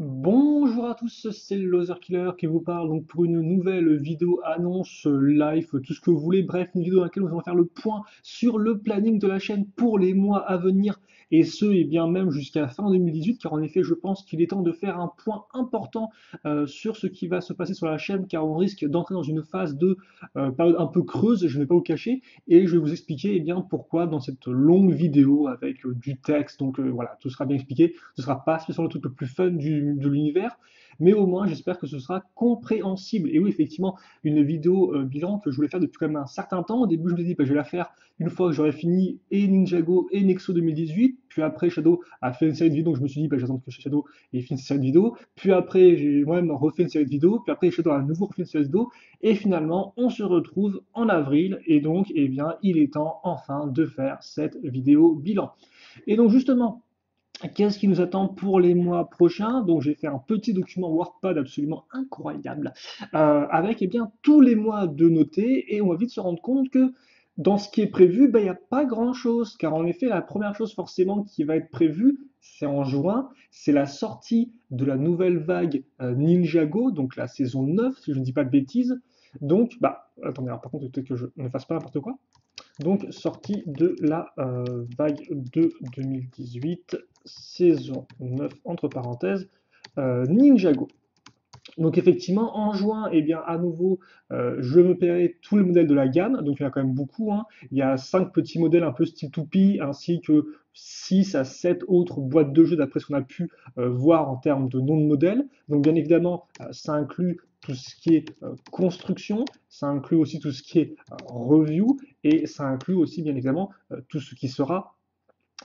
Bonjour à tous, c'est le Loser Killer qui vous parle donc pour une nouvelle vidéo annonce live, tout ce que vous voulez, bref, une vidéo dans laquelle nous allons faire le point sur le planning de la chaîne pour les mois à venir et ce, et bien même jusqu'à fin 2018, car en effet, je pense qu'il est temps de faire un point important sur ce qui va se passer sur la chaîne, car on risque d'entrer dans une phase de période un peu creuse, je ne vais pas vous cacher, et je vais vous expliquer bien pourquoi dans cette longue vidéo avec du texte, donc voilà, tout sera bien expliqué. Ce sera pas spécialement le truc le plus fun de l'univers, mais au moins j'espère que ce sera compréhensible. Et oui, effectivement, une vidéo bilan que je voulais faire depuis quand même un certain temps. Au début, je me dis, bah, je vais la faire une fois que j'aurai fini et Ninjago et Nexo 2018. Puis après, Shadow a fait une série de vidéos, donc je me suis dit, bah, j'attends que Shadow ait fini cette série de vidéos. Puis après, j'ai moi-même refait une série de vidéos. Puis après, Shadow a à nouveau refait une série de vidéos. Et finalement, on se retrouve en avril. Et donc, eh bien, il est temps enfin de faire cette vidéo bilan. Et donc, justement, qu'est-ce qui nous attend pour les mois prochains? Donc j'ai fait un petit document WordPad absolument incroyable avec eh bien, tous les mois de noter et on va vite se rendre compte que dans ce qui est prévu, ben, il n'y a pas grand-chose. Car en effet, la première chose forcément qui va être prévue, c'est en juin, c'est la sortie de la nouvelle vague Ninjago, donc la saison 9, si je ne dis pas de bêtises. Donc, bah, attendez, alors par contre, peut-être que je ne fasse pas n'importe quoi. Donc, sortie de la vague de 2018, saison 9, entre parenthèses, Ninjago. Donc effectivement, en juin, eh bien, à nouveau, je me paierai tous les modèles de la gamme, donc il y en a quand même beaucoup, hein. Il y a 5 petits modèles un peu style toupie, ainsi que 6 à 7 autres boîtes de jeux d'après ce qu'on a pu voir en termes de nom de modèles. Donc bien évidemment, ça inclut tout ce qui est construction, ça inclut aussi tout ce qui est review, et ça inclut aussi bien évidemment tout ce qui sera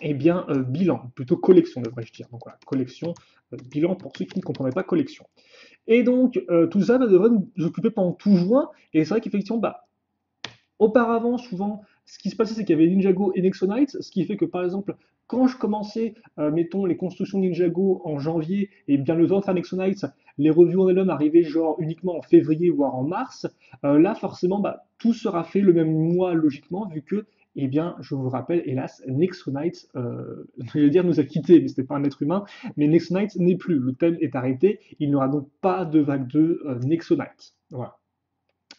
eh bien, bilan, plutôt collection devrais-je dire. Donc voilà, collection, bilan pour ceux qui ne comprendraient pas collection. Et donc, tout ça devrait nous occuper pendant tout juin. Et c'est vrai qu'effectivement, bah, auparavant, souvent, ce qui se passait, c'est qu'il y avait Ninjago et Nexonites, ce qui fait que, par exemple, quand je commençais, mettons, les constructions Ninjago en janvier, et bien le temps de faire Nexonites, les revues en elles-mêmes arrivaient genre uniquement en février, voire en mars. Là, forcément, bah, tout sera fait le même mois, logiquement, vu que, eh bien, je vous rappelle, hélas, Nexonites, je vais dire nous a quittés, mais c'était pas un être humain, mais Nexonites n'est plus. Le thème est arrêté, il n'y aura donc pas de vague 2 Nexonites. Voilà.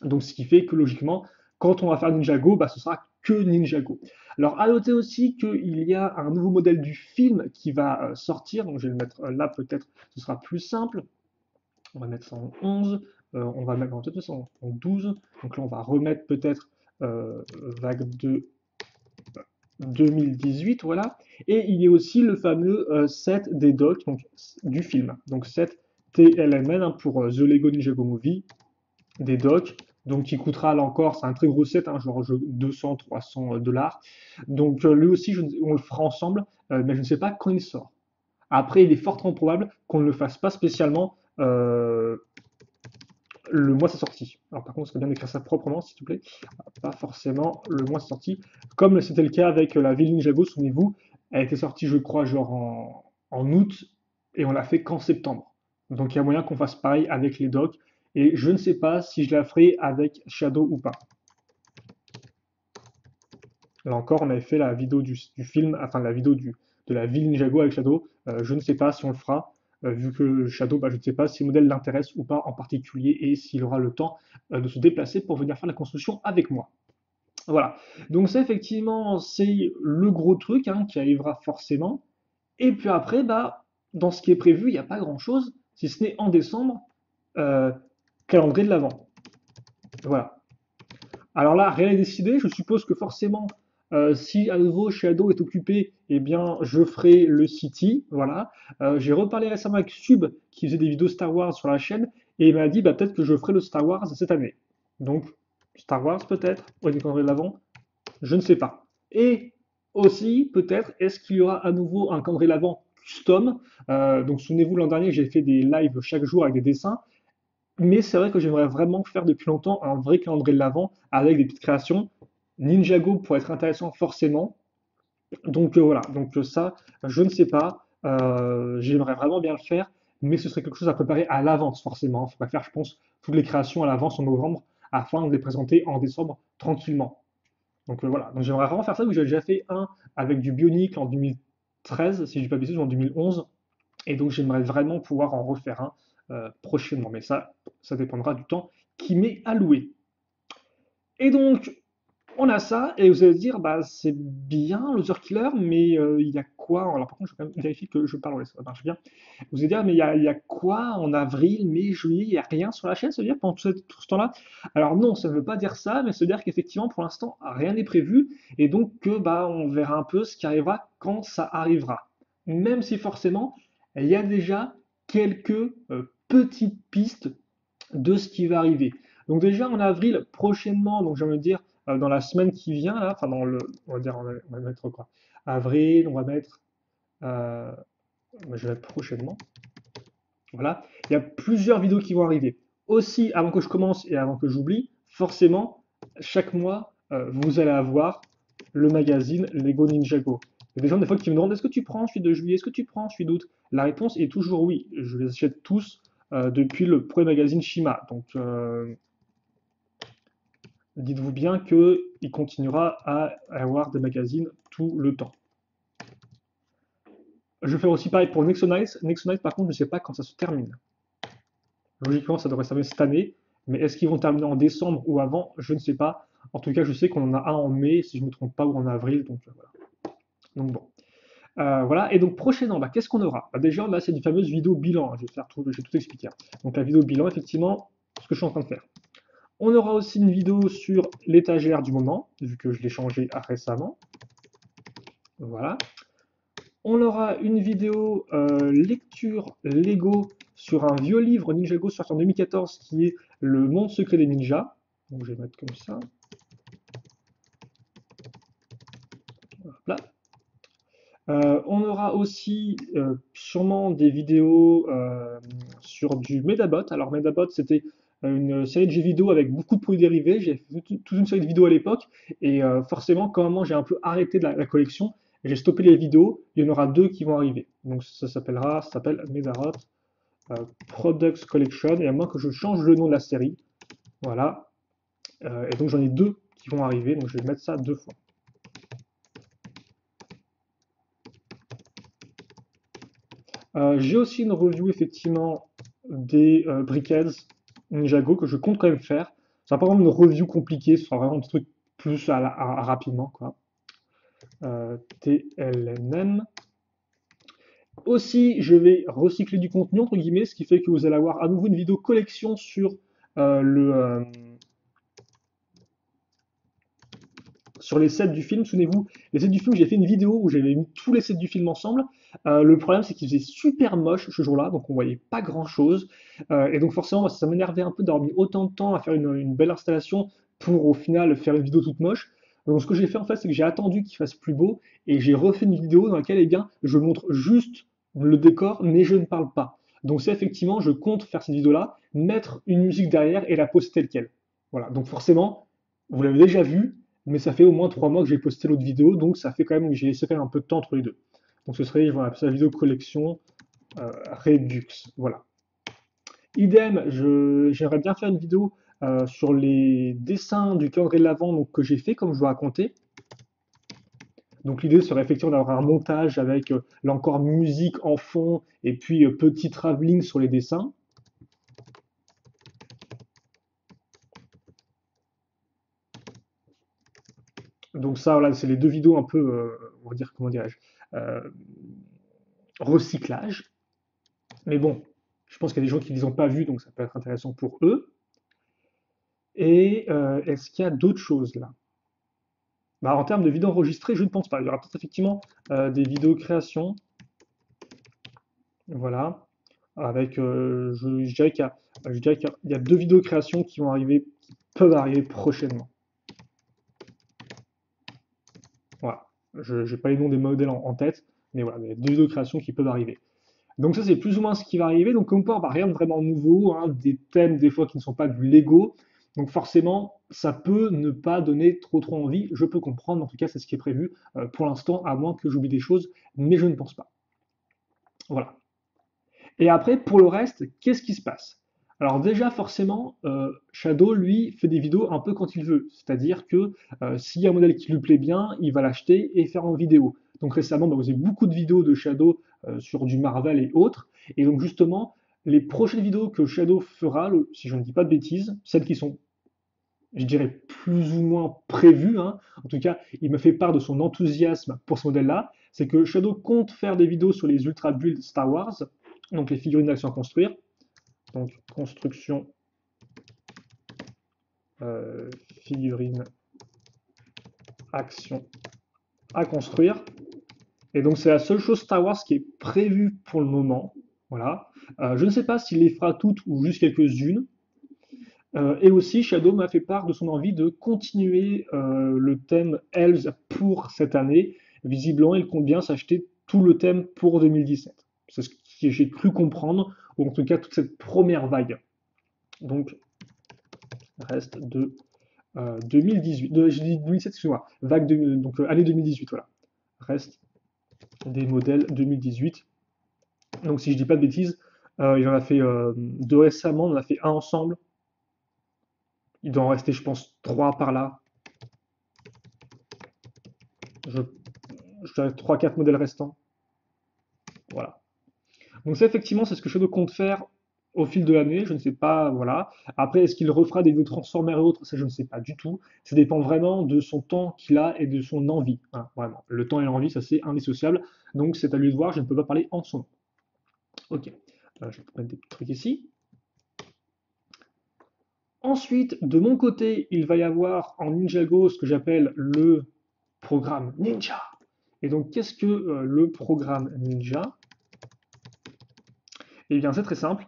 Donc, ce qui fait que logiquement, quand on va faire Ninjago, bah, ce sera que Ninjago. Alors, à noter aussi qu'il y a un nouveau modèle du film qui va sortir. Donc, je vais le mettre là, peut-être, ce sera plus simple. On va mettre ça en 11. On va mettre peut-être ça en 12. Donc là, on va remettre peut-être vague de 2018, voilà. Et il y a aussi le fameux set des docs donc, du film. Donc, set TLMN hein, pour The Lego Ninjago Movie des docks, donc qui coûtera là encore, c'est un très gros set, hein, genre 200-300 dollars. Donc lui aussi, on le fera ensemble, mais je ne sais pas quand il sort. Après, il est fortement probable qu'on ne le fasse pas spécialement le mois de sa sortie. Alors par contre, ce serait bien d'écrire ça proprement, s'il te plaît. Pas forcément le mois de sa sortie. Comme c'était le cas avec la ville Ninjago, souvenez-vous, elle était sortie, je crois, genre en août, et on l'a fait qu'en septembre. Donc il y a moyen qu'on fasse pareil avec les docs. Et je ne sais pas si je la ferai avec Shadow ou pas. Là encore, on avait fait la vidéo du film, enfin la vidéo de la ville Ninjago avec Shadow. Je ne sais pas si on le fera, vu que Shadow, bah, je ne sais pas si le modèle l'intéresse ou pas en particulier et s'il aura le temps de se déplacer pour venir faire la construction avec moi. Voilà. Donc ça, effectivement, c'est le gros truc hein, qui arrivera forcément. Et puis après, bah, dans ce qui est prévu, il n'y a pas grand-chose, si ce n'est en décembre, euh, calendrier de l'Avent. Voilà. Alors là, rien n'est décidé. Je suppose que forcément, si à nouveau Shadow est occupé, eh bien, je ferai le City. Voilà. J'ai reparlé récemment avec Sub, qui faisait des vidéos Star Wars sur la chaîne, et il m'a dit bah, peut-être que je ferai le Star Wars cette année. Donc, Star Wars peut-être, au calendrier de l'avant, je ne sais pas. Et aussi, peut-être, est-ce qu'il y aura à nouveau un calendrier de l'avant custom? Donc, souvenez-vous, l'an dernier, j'ai fait des lives chaque jour avec des dessins. Mais c'est vrai que j'aimerais vraiment faire depuis longtemps un vrai calendrier de l'Avent avec des petites créations. Ninjago pourrait être intéressant forcément. Donc voilà, donc ça, je ne sais pas. J'aimerais vraiment bien le faire, mais ce serait quelque chose à préparer à l'avance forcément. Il faudrait faire, je pense, toutes les créations à l'avance en novembre afin de les présenter en décembre tranquillement. Donc voilà, donc j'aimerais vraiment faire ça, parce que j'ai déjà fait un avec du Bionicle en 2013, si je ne dis pas de bêtises, ou en 2011. Et donc j'aimerais vraiment pouvoir en refaire un prochainement. Mais ça dépendra du temps qui m'est alloué. Et donc, on a ça, et vous allez dire, bah c'est bien Loser Killer, mais il y a quoi? Alors par contre, je vais quand même vérifier que je parle, ouais, ça marche bien. Vous allez dire, mais il y a quoi en avril, mai, juillet, il n'y a rien sur la chaîne, ça veut dire pendant tout ce temps-là? Alors non, ça ne veut pas dire ça, mais ça veut dire qu'effectivement, pour l'instant, rien n'est prévu, et donc que bah on verra un peu ce qui arrivera quand ça arrivera. Même si forcément, il y a déjà quelques petites pistes de ce qui va arriver. Donc déjà en avril, prochainement, donc j'ai envie de dire dans la semaine qui vient, là, enfin dans le, on va dire, on va mettre quoi? Avril, on va mettre, euh, je vais mettre prochainement, voilà. Il y a plusieurs vidéos qui vont arriver. Aussi, avant que je commence et avant que j'oublie, forcément, chaque mois, vous allez avoir le magazine Lego Ninjago. Il y a des gens des fois qui me demandent est-ce que tu prends celui de juillet, est-ce que tu prends celui d'août? La réponse est toujours oui. Je les achète tous depuis le premier magazine Shima. Donc dites-vous bien qu'il continuera à avoir des magazines tout le temps. Je vais faire aussi pareil pour Nexonites. Nexonites, par contre, je ne sais pas quand ça se termine. Logiquement, ça devrait se terminer cette année, mais est-ce qu'ils vont terminer en décembre ou avant? Je ne sais pas. En tout cas, je sais qu'on en a un en mai, si je ne me trompe pas, ou en avril. Donc voilà. Donc bon. Voilà. Et donc prochainement, bah, qu'est-ce qu'on aura? Bah, déjà, là, c'est une fameuse vidéo bilan, hein. Je vais tout expliquer, hein. Donc la vidéo bilan, effectivement, ce que je suis en train de faire. On aura aussi une vidéo sur l'étagère du moment, vu que je l'ai changé récemment. Voilà. On aura une vidéo lecture Lego sur un vieux livre Ninjago sorti en 2014 qui est Le Monde secret des ninjas. Donc je vais mettre comme ça. Hop là. On aura aussi sûrement des vidéos sur du Medabot. Alors Medabot, c'était une série de jeux vidéo avec beaucoup de produits dérivés. J'ai fait toute une série de vidéos à l'époque et forcément, quand j'ai un peu arrêté la collection, j'ai stoppé les vidéos. Il y en aura deux qui vont arriver. Donc ça s'appelle Medabot Products Collection. Et à moins que je change le nom de la série, voilà. Et donc j'en ai deux qui vont arriver. Donc je vais mettre ça deux fois. J'ai aussi une review effectivement des Brickheads Ninjago que je compte quand même faire. Ça va pas vraiment une review compliquée, ce sera vraiment un truc plus rapidement quoi. TLNM. Aussi, je vais recycler du contenu entre guillemets, ce qui fait que vous allez avoir à nouveau une vidéo collection sur sur les sets du film. Souvenez-vous, les sets du film, j'ai fait une vidéo où j'avais mis tous les sets du film ensemble. Le problème, c'est qu'il faisait super moche ce jour-là, donc on voyait pas grand-chose. Et donc forcément, moi, ça m'énervait un peu d'avoir mis autant de temps à faire une belle installation pour au final faire une vidéo toute moche. Donc ce que j'ai fait en fait, c'est que j'ai attendu qu'il fasse plus beau et j'ai refait une vidéo dans laquelle, eh bien, je montre juste le décor, mais je ne parle pas. Donc c'est effectivement, je compte faire cette vidéo-là, mettre une musique derrière et la poster telle quelle. Voilà, donc forcément, vous l'avez déjà vu, mais ça fait au moins 3 mois que j'ai posté l'autre vidéo, donc ça fait quand même, j'ai laissé quand même un peu de temps entre les deux. Donc ce serait, je vais appeler ça vidéo collection Redux, voilà. Idem, j'aimerais bien faire une vidéo sur les dessins du calendrier de l'Avent donc, que j'ai fait, comme je vous racontais. Donc l'idée serait effectivement d'avoir un montage avec là encore musique en fond et puis petit travelling sur les dessins. Donc ça, voilà, c'est les deux vidéos un peu, on va dire, comment dirais-je, euh, recyclage. Mais bon, je pense qu'il y a des gens qui ne les ont pas vus, donc ça peut être intéressant pour eux. Et est-ce qu'il y a d'autres choses là? Bah, en termes de vidéos enregistrées, je ne pense pas. Il y aura peut-être effectivement des vidéos création, voilà, avec, je dirais qu'il y a deux vidéos création qui vont arriver, qui peuvent arriver prochainement. Voilà. Je n'ai pas les noms des modèles en tête, mais voilà, il y a deux vidéos création qui peuvent arriver. Donc ça, c'est plus ou moins ce qui va arriver. Donc comme quoi, bah, rien de vraiment nouveau, hein, des thèmes des fois qui ne sont pas du Lego. Donc forcément, ça peut ne pas donner trop envie. Je peux comprendre, en tout cas, c'est ce qui est prévu pour l'instant, à moins que j'oublie des choses, mais je ne pense pas. Voilà. Et après, pour le reste, qu'est-ce qui se passe? Alors déjà, forcément, Shadow, lui, fait des vidéos un peu quand il veut. C'est-à-dire que s'il y a un modèle qui lui plaît bien, il va l'acheter et faire en vidéo. Donc récemment, bah, vous avez beaucoup de vidéos de Shadow sur du Marvel et autres. Et donc justement, les prochaines vidéos que Shadow fera, si je ne dis pas de bêtises, celles qui sont, je dirais, plus ou moins prévues, hein, en tout cas, il me fait part de son enthousiasme pour ce modèle-là, c'est que Shadow compte faire des vidéos sur les Ultra Build Star Wars, donc les figurines d'action à construire, donc construction figurines action à construire. Et donc c'est la seule chose Star Wars qui est prévue pour le moment. Voilà. Je ne sais pas s'il les fera toutes ou juste quelques-unes. Et aussi, Shadow m'a fait part de son envie de continuer le thème Elves pour cette année. Visiblement, il compte bien s'acheter tout le thème pour 2017. C'est ce que j'ai cru comprendre, ou en tout cas toute cette première vague. Donc, reste de 2018. J'ai dit 2017, excuse-moi. Vague donc année 2018, voilà. Reste des modèles 2018. Donc, si je dis pas de bêtises, il en a fait deux récemment, on en a fait un ensemble. Il doit en rester, je pense, trois par là. Je, je dirais 3-4 modèles restants. Voilà. Donc ça, effectivement, c'est ce que Shadow compte faire au fil de l'année. Je ne sais pas, voilà. Après, est-ce qu'il refera des vidéos Transformers et autres? Ça, je ne sais pas du tout. Ça dépend vraiment de son temps qu'il a et de son envie, hein, vraiment. Le temps et l'envie, ça, c'est indissociable. Donc, c'est à lui de voir. Je ne peux pas parler en son nom. Ok. Je vais mettre des petits trucs ici. Ensuite, de mon côté, il va y avoir en Ninjago ce que j'appelle le programme Ninja. Et donc, qu'est-ce que le programme Ninja? Eh bien, c'est très simple.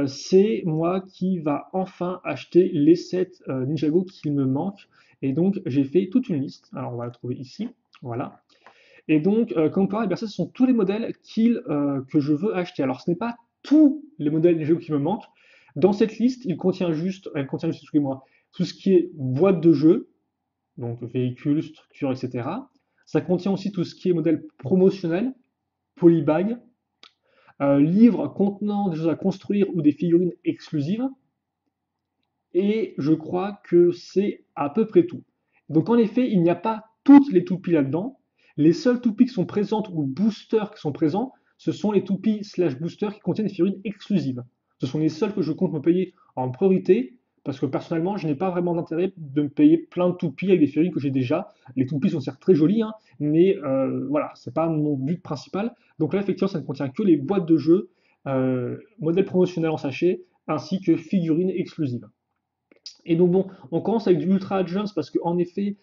C'est moi qui va enfin acheter les 7 Ninjago qu'il me manque. Et donc, j'ai fait toute une liste. Alors, on va la trouver ici. Voilà. Et donc, comme on peut voir, eh bien, ça, ce sont tous les modèles que je veux acheter. Alors, ce n'est pas tous les modèles Ninjago qui me manquent. Dans cette liste, elle contient juste, excusez-moi, tout ce qui est boîte de jeu, donc véhicules, structures, etc. Ça contient aussi tout ce qui est modèle promotionnel, polybag, livres contenant des choses à construire ou des figurines exclusives. Et je crois que c'est à peu près tout. Donc en effet, il n'y a pas toutes les toupies là-dedans. Les seules toupies qui sont présentes ou boosters qui sont présents, ce sont les toupies slash boosters qui contiennent des figurines exclusives. Ce sont les seuls que je compte me payer en priorité, parce que personnellement, je n'ai pas vraiment d'intérêt de me payer plein de toupies avec des figurines que j'ai déjà. Les toupies sont certes très jolies, hein, mais voilà, c'est pas mon but principal. Donc là, effectivement, ça ne contient que les boîtes de jeux, modèles promotionnels en sachet, ainsi que figurines exclusives. Et donc bon, on commence avec du Ultra Agents parce qu'en effet,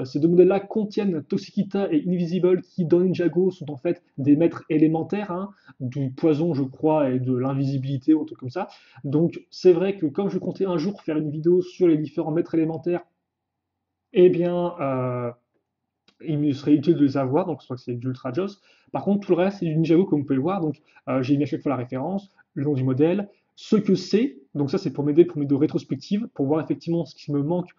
ces deux modèles-là contiennent Toxicita et Invisible qui, dans Ninjago, sont en fait des maîtres élémentaires, hein, du poison, je crois, et de l'invisibilité, ou un truc comme ça. Donc c'est vrai que comme je comptais un jour faire une vidéo sur les différents maîtres élémentaires, eh bien, il me serait utile de les avoir, donc je crois que c'est du Ultra Joss. Par contre, tout le reste, c'est du Ninjago, comme vous pouvez le voir. Donc, j'ai mis à chaque fois la référence, le nom du modèle, ce que c'est. Donc, ça, c'est pour m'aider pour mes vidéos rétrospectives, pour voir effectivement ce qui me manque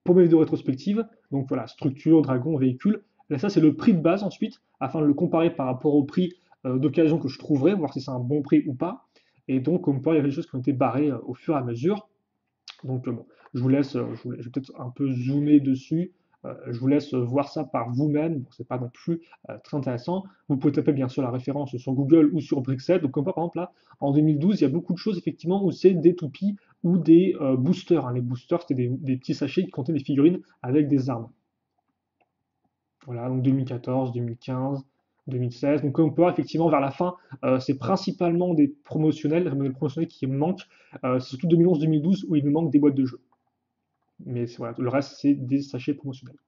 pour mes vidéos rétrospectives. Donc, voilà, structure, dragon, véhicule. Là, ça, c'est le prix de base ensuite, afin de le comparer par rapport au prix d'occasion que je trouverai, voir si c'est un bon prix ou pas. Et donc, comme quoi, il y avait des choses qui ont été barrées au fur et à mesure. Donc, bon, je vous laisse, je vais peut-être un peu zoomer dessus. Je vous laisse voir ça par vous-même. Bon, c'est pas non plus très intéressant. Vous pouvez taper bien sûr la référence sur Google ou sur Brickset. Donc, comme par exemple là, en 2012, il y a beaucoup de choses effectivement où c'est des toupies ou des boosters, hein. Les boosters, c'était des petits sachets qui contenaient des figurines avec des armes. Voilà, donc 2014, 2015, 2016. Donc, comme on peut voir effectivement vers la fin, c'est principalement des promotionnels, des modèles promotionnels qui me manquent. C'est surtout 2011-2012 où il me manque des boîtes de jeux. Mais voilà, le reste, c'est des sachets promotionnels.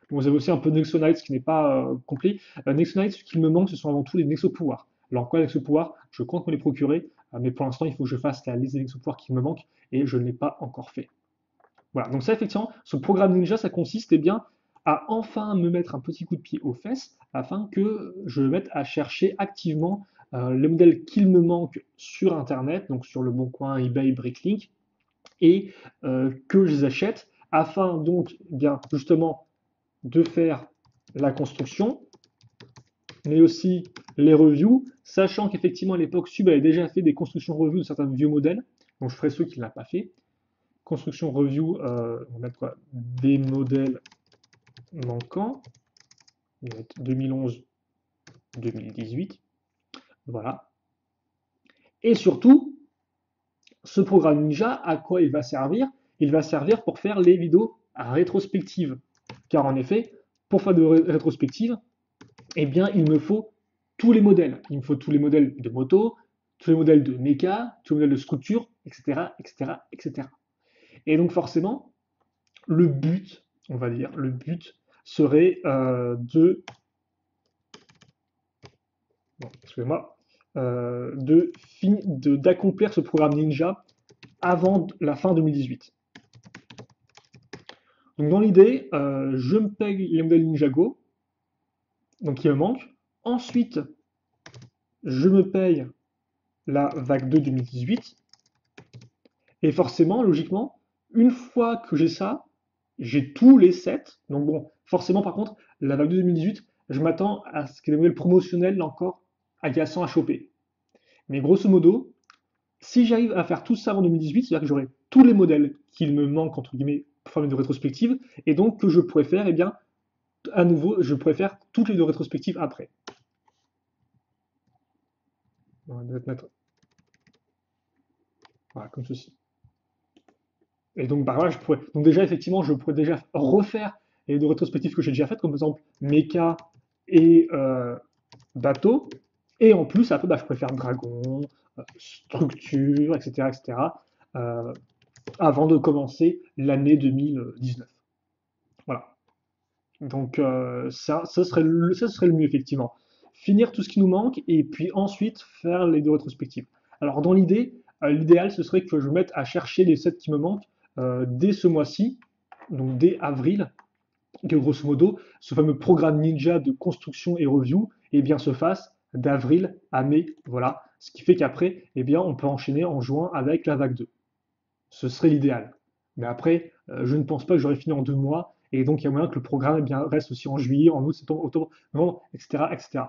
Bon, vous avez aussi un peu Nexonites qui n'est pas complet. Nexonites, ce qu'il me manque, ce sont avant tout les Nexo-pouvoirs. Alors, quoi, les Nexo-pouvoirs, je compte me les procurer, mais pour l'instant, il faut que je fasse la liste des Nexo-pouvoirs qui me manquent et je ne l'ai pas encore fait. Voilà, donc ça, effectivement, ce programme Ninja, ça consiste eh bien, à enfin me mettre un petit coup de pied aux fesses afin que je me mette à chercher activement les modèles qu'il me manque sur Internet, donc sur le Bon Coin, eBay, Bricklink, et que je les achète afin donc eh bien justement de faire la construction, mais aussi les reviews, sachant qu'effectivement à l'époque Sub avait déjà fait des constructions reviews de certains vieux modèles, donc je ferai ceux qui ne l'ont pas fait. Construction review, on va mettre quoi? Des modèles manquants, on va mettre 2011-2018. Voilà. Et surtout, ce programme Ninja, à quoi il va servir? Il va servir pour faire les vidéos rétrospectives. Car en effet, pour faire de rétrospectives, eh bien, il me faut tous les modèles. Il me faut tous les modèles de moto, tous les modèles de méca, tous les modèles de structure, etc., etc., etc. Et donc forcément, le but, on va dire, le but serait bon, excusez-moi, d'accomplir ce programme Ninja avant la fin 2018. Donc dans l'idée, je me paye les modèles Ninjago, donc il me manque. Ensuite, je me paye la vague 2 2018. Et forcément, logiquement, une fois que j'ai ça, j'ai tous les sets. Donc bon, forcément, par contre, la vague de 2018, je m'attends à ce qu'il y ait des modèles promotionnels encore agaçants à choper. Mais grosso modo, si j'arrive à faire tout ça en 2018, c'est-à-dire que j'aurai tous les modèles qu'il me manque, entre guillemets, pour faire une rétrospective, et donc que je pourrais faire, eh bien, à nouveau, je pourrais faire toutes les deux rétrospectives après. On va mettre voilà, comme ceci. Et donc, bah, voilà, donc déjà, effectivement, je pourrais déjà refaire les deux rétrospectives que j'ai déjà faites, comme par exemple Mecha et Bateau. Et en plus, après, bah, je pourrais faire Dragon, Structure, etc., etc., euh, avant de commencer l'année 2019. Voilà. Donc, ça serait le mieux, effectivement. Finir tout ce qui nous manque et puis ensuite faire les deux rétrospectives. Alors, dans l'idée, l'idéal, ce serait que je me mette à chercher les sets qui me manquent dès ce mois-ci, donc dès avril, que grosso modo, ce fameux programme Ninja de construction et review, eh bien, se fasse d'avril à mai. Voilà. Ce qui fait qu'après, eh bien, on peut enchaîner en juin avec la vague 2. Ce serait l'idéal. Mais après, je ne pense pas que j'aurai fini en 2 mois, et donc il y a moyen que le programme eh bien, reste aussi en juillet, en août, septembre, octobre, novembre, etc., etc.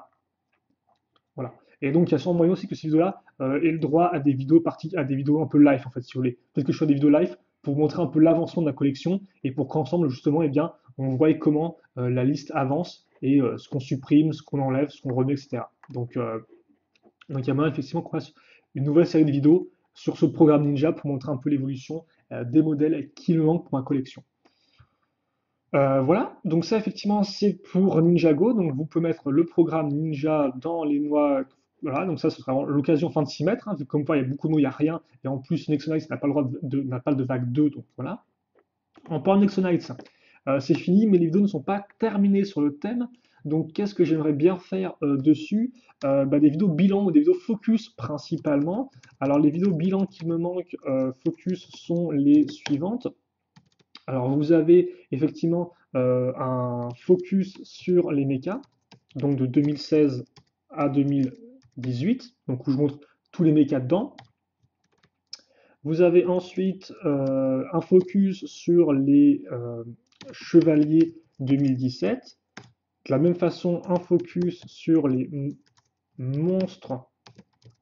Voilà. Et donc il y a sûrement moyen aussi que ces vidéos-là aient le droit à des vidéos à des vidéos un peu live, en fait, si vous voulez. Peut-être que je fais des vidéos live pour montrer un peu l'avancement de la collection et pour qu'ensemble, justement, eh bien, on voit comment la liste avance et ce qu'on supprime, ce qu'on enlève, ce qu'on remet, etc. Donc il y a moyen effectivement qu'on fasse une nouvelle série de vidéos sur ce programme Ninja pour montrer un peu l'évolution des modèles qui me manquent pour ma collection. Voilà, donc ça effectivement c'est pour Ninjago, donc vous pouvez mettre le programme Ninja dans les mois, voilà, donc ça ce sera l'occasion enfin de s'y mettre, hein, vu que comme quoi il y a beaucoup de mots, il n'y a rien, et en plus Nexonites n'a pas le droit n'a pas de vague 2, donc voilà. En parlant de Nexonites, c'est fini, mais les vidéos ne sont pas terminées sur le thème, donc qu'est-ce que j'aimerais bien faire dessus? Bah, des vidéos bilan ou des vidéos focus principalement. Alors les vidéos bilan qui me manquent focus sont les suivantes. Alors, vous avez effectivement un focus sur les mechas, donc de 2016 à 2018, donc où je montre tous les mechas dedans. Vous avez ensuite un focus sur les chevaliers 2017. De la même façon, un focus sur les monstres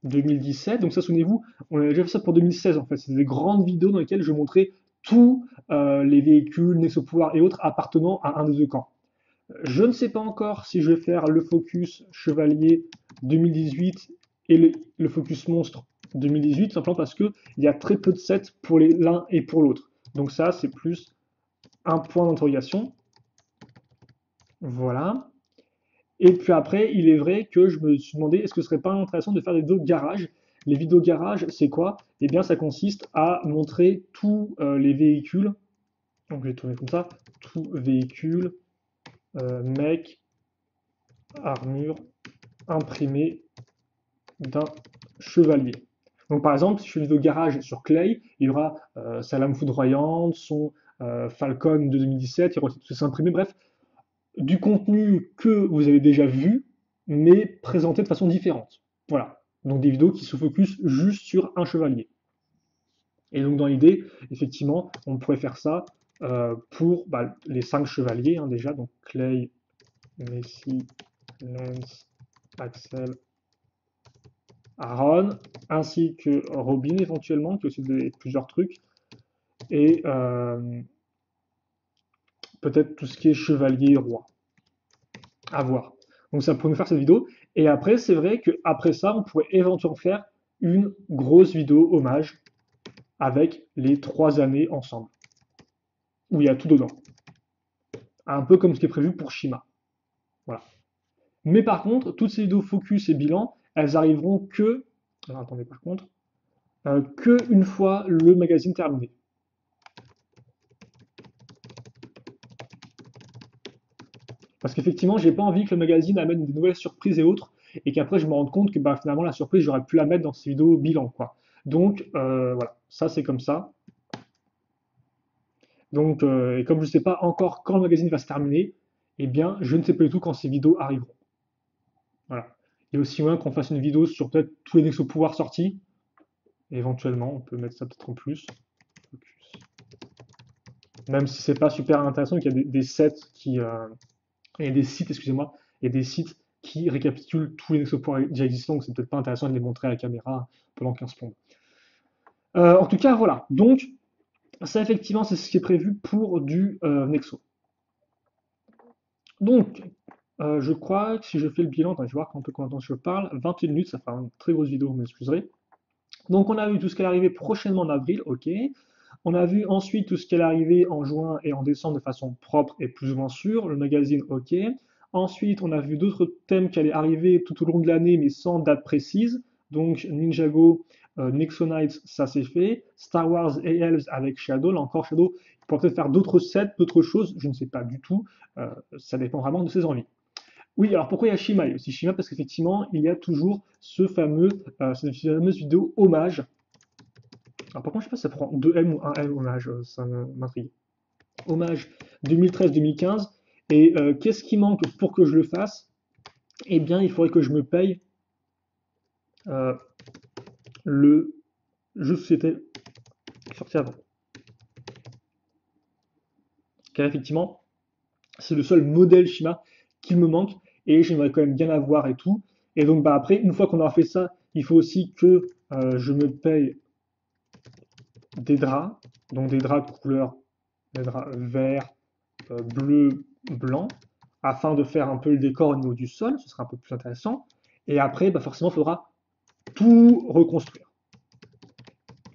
2017. Donc ça, souvenez-vous, on a déjà fait ça pour 2016 en fait. C'est des grandes vidéos dans lesquelles je montrais tous les véhicules, Nexo-Pouvoir et autres appartenant à un des deux camps. Je ne sais pas encore si je vais faire le focus Chevalier 2018 et le focus Monstre 2018, simplement parce qu'il y a très peu de sets pour l'un et pour l'autre. Donc ça, c'est plus un point d'interrogation. Voilà. Et puis après, il est vrai que je me suis demandé, est-ce que ce serait pas intéressant de faire des vidéos garage? Les vidéos garage, c'est quoi? Eh bien, ça consiste à montrer tous les véhicules. Donc, je vais tourner comme ça. Tous véhicules, mec, armure, imprimé d'un chevalier. Donc, par exemple, si je fais une vidéo garage sur Clay, il y aura sa lame foudroyante, son Falcon de 2017, il y aura aussi tous ses imprimés. Bref, du contenu que vous avez déjà vu, mais présenté de façon différente. Voilà. Donc des vidéos qui se focus juste sur un chevalier. Et donc dans l'idée, effectivement, on pourrait faire ça pour bah, les 5 chevaliers hein, déjà, donc Clay, Messi, Lance, Axel, Aaron, ainsi que Robin éventuellement, qui a aussi plusieurs trucs, et peut-être tout ce qui est chevalier roi. À voir. Donc ça pourrait nous faire cette vidéo. Et après, c'est vrai qu'après ça, on pourrait éventuellement faire une grosse vidéo hommage avec les 3 années ensemble, où il y a tout dedans. Un peu comme ce qui est prévu pour Shima. Voilà. Mais par contre, toutes ces vidéos focus et bilan, elles arriveront que, alors attendez par contre, que une fois le magazine terminé. Parce qu'effectivement, j'ai pas envie que le magazine amène des nouvelles surprises et autres, et qu'après je me rende compte que bah, finalement la surprise, j'aurais pu la mettre dans ces vidéos bilan, quoi. Donc voilà, ça c'est comme ça. Donc, et comme je ne sais pas encore quand le magazine va se terminer, eh bien, je ne sais pas du tout quand ces vidéos arriveront. Voilà. Il y a aussi moyen qu'on fasse une vidéo sur peut-être tous les Nexo pouvoirs sortis. Et éventuellement, on peut mettre ça peut-être en plus. Même si c'est pas super intéressant, qu'il y a des sets qui, et des sites, excusez-moi, et des sites qui récapitulent tous les Nexo pouvoirs déjà existants, donc c'est peut-être pas intéressant de les montrer à la caméra pendant 15 secondes. En tout cas, voilà. Donc, ça, effectivement, c'est ce qui est prévu pour du Nexo. Donc, je crois que si je fais le bilan, attends, je vais voir un peu combien de temps je parle. 21 minutes, ça fait une très grosse vidéo, vous m'excuserez. Donc, on a vu tout ce qui allait arriver prochainement en avril, ok. On a vu ensuite tout ce qui allait arriver en juin et en décembre de façon propre et plus ou moins sûre. Le magazine, ok. Ensuite, on a vu d'autres thèmes qui allaient arriver tout au long de l'année, mais sans date précise. Donc, Ninjago, Nexo Knights, ça c'est fait. Star Wars et Elves avec Shadow. Là encore, Shadow, il pourrait peut-être faire d'autres sets, d'autres choses, je ne sais pas du tout. Ça dépend vraiment de ses envies. Oui, alors pourquoi il y a Shima? Il y a aussi Shima parce qu'effectivement, il y a toujours cette fameuse vidéo hommage. Alors par contre, je sais pas si ça prend 2M ou 1M hommage, ça m'intrigue. Hommage 2013-2015. Et qu'est-ce qui manque pour que je le fasse? Eh bien, il faudrait que je me paye euh, le jeu de société sorti avant. Car effectivement, c'est le seul modèle Shima qui me manque et j'aimerais quand même bien l'avoir et tout. Et donc bah, après, une fois qu'on aura fait ça, il faut aussi que je me paye des draps, donc des draps de couleur, des draps vert, bleu, blanc, afin de faire un peu le décor au niveau du sol, ce sera un peu plus intéressant. Et après, bah forcément, il faudra tout reconstruire.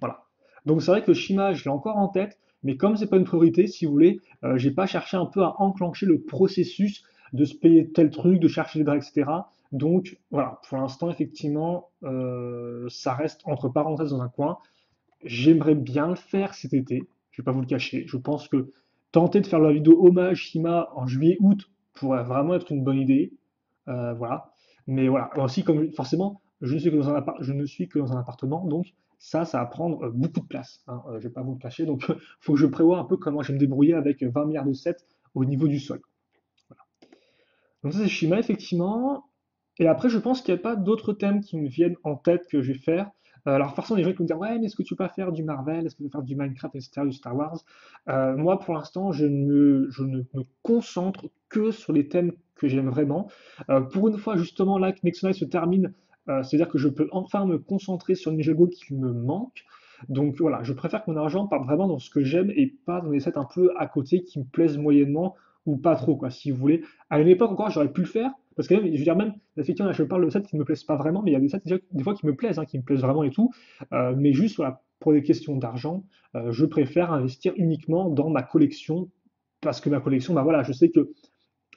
Voilà. Donc c'est vrai que Shima, je l'ai encore en tête, mais comme c'est pas une priorité, si vous voulez, j'ai pas cherché un peu à enclencher le processus de se payer tel truc, de chercher les draps, etc. Donc voilà, pour l'instant, effectivement, ça reste entre parenthèses dans un coin. J'aimerais bien le faire cet été, je vais pas vous le cacher. Je pense que tenter de faire la vidéo hommage Shima en juillet-août pourrait vraiment être une bonne idée. Voilà. Mais voilà, aussi comme forcément, je ne suis que dans un appartement, donc ça va prendre beaucoup de place, hein, je vais pas vous le cacher. Donc il faut que je prévoie un peu comment je vais me débrouiller avec 20 milliards de sets au niveau du sol. Voilà. Donc ça c'est Shima effectivement. Et après, je pense qu'il n'y a pas d'autres thèmes qui me viennent en tête que je vais faire. Alors forcément, les gens qui me disent ouais, mais est-ce que tu peux pas faire du Marvel, est-ce que tu peux faire du Minecraft, etc., du Star Wars? Moi, pour l'instant, je ne me concentre que sur les thèmes que j'aime vraiment. Pour une fois, justement, là que Nexo se termine, c'est-à-dire que je peux enfin me concentrer sur les jeux qui me manquent. Donc voilà, je préfère que mon argent parte vraiment dans ce que j'aime et pas dans des sets un peu à côté qui me plaisent moyennement ou pas trop, quoi, si vous voulez. À une époque encore, j'aurais pu le faire, parce que même, je veux dire, même, effectivement, là, je parle de sets qui ne me plaisent pas vraiment, mais il y a des sets déjà, des fois qui me plaisent, hein, qui me plaisent vraiment et tout. Mais juste, voilà, pour des questions d'argent, je préfère investir uniquement dans ma collection, parce que ma collection, bah voilà, je sais que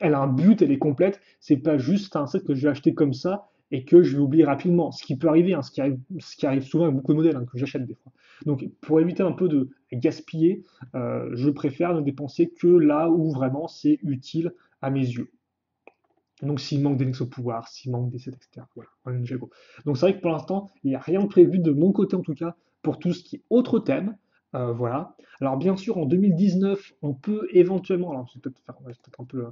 elle a un but, elle est complète. C'est pas juste un set que je vais acheter comme ça et que je vais oublier rapidement. Ce qui peut arriver, hein, ce qui arrive souvent avec beaucoup de modèles hein, que j'achète des fois. Donc, pour éviter un peu de gaspiller, je préfère ne dépenser que là où vraiment c'est utile à mes yeux. Donc, s'il manque des Nexo pouvoirs, s'il manque des sets, etc. Voilà, un Ninjago. Donc, c'est vrai que pour l'instant, il n'y a rien de prévu de mon côté, en tout cas, pour tout ce qui est autre thème. Voilà. Alors, bien sûr, en 2019, on peut éventuellement. Alors, c'est peut-être peut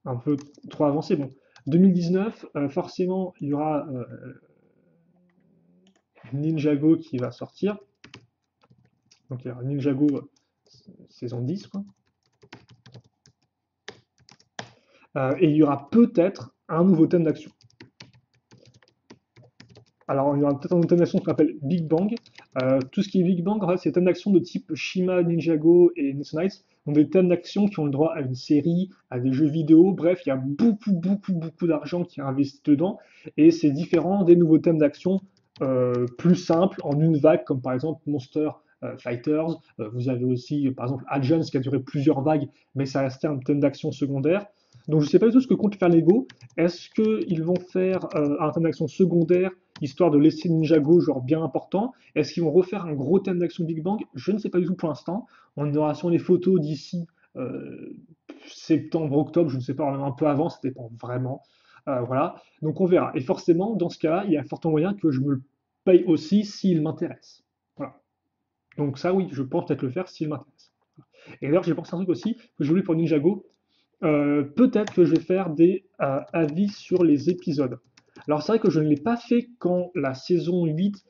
un peu trop avancé. Bon, 2019, forcément, il y aura Ninjago qui va sortir. Donc, il y aura Ninjago saison 10, quoi. Et il y aura peut-être un nouveau thème d'action. Alors, il y aura peut-être un nouveau thème d'action qu'on appelle Big Bang. Tout ce qui est Big Bang, en fait, c'est thème d'action de type Shima, Ninjago et Nexo Knights. Donc des thèmes d'action qui ont le droit à une série, à des jeux vidéo, bref, il y a beaucoup d'argent qui est investi dedans, et c'est différent des nouveaux thèmes d'action plus simples, en une vague, comme par exemple Monster Fighters. Vous avez aussi, par exemple, Agents qui a duré plusieurs vagues, mais ça restait un thème d'action secondaire. Donc je ne sais pas du tout ce que compte faire Lego. Est-ce qu'ils vont faire un thème d'action secondaire, histoire de laisser Ninjago genre bien important? Est-ce qu'ils vont refaire un gros thème d'action Big Bang? Je ne sais pas du tout pour l'instant. On aura sur les photos d'ici septembre, octobre, je ne sais pas, même un peu avant, ça dépend vraiment. Voilà, donc on verra. Et forcément, dans ce cas-là, il y a fortement moyen que je me le paye aussi s'il m'intéresse. Voilà. Donc ça, oui, je pense peut-être le faire s'il m'intéresse. Et d'ailleurs, j'ai pensé à un truc aussi que je voulais pour Ninjago. Peut-être que je vais faire des avis sur les épisodes. Alors c'est vrai que je ne l'ai pas fait quand la saison 8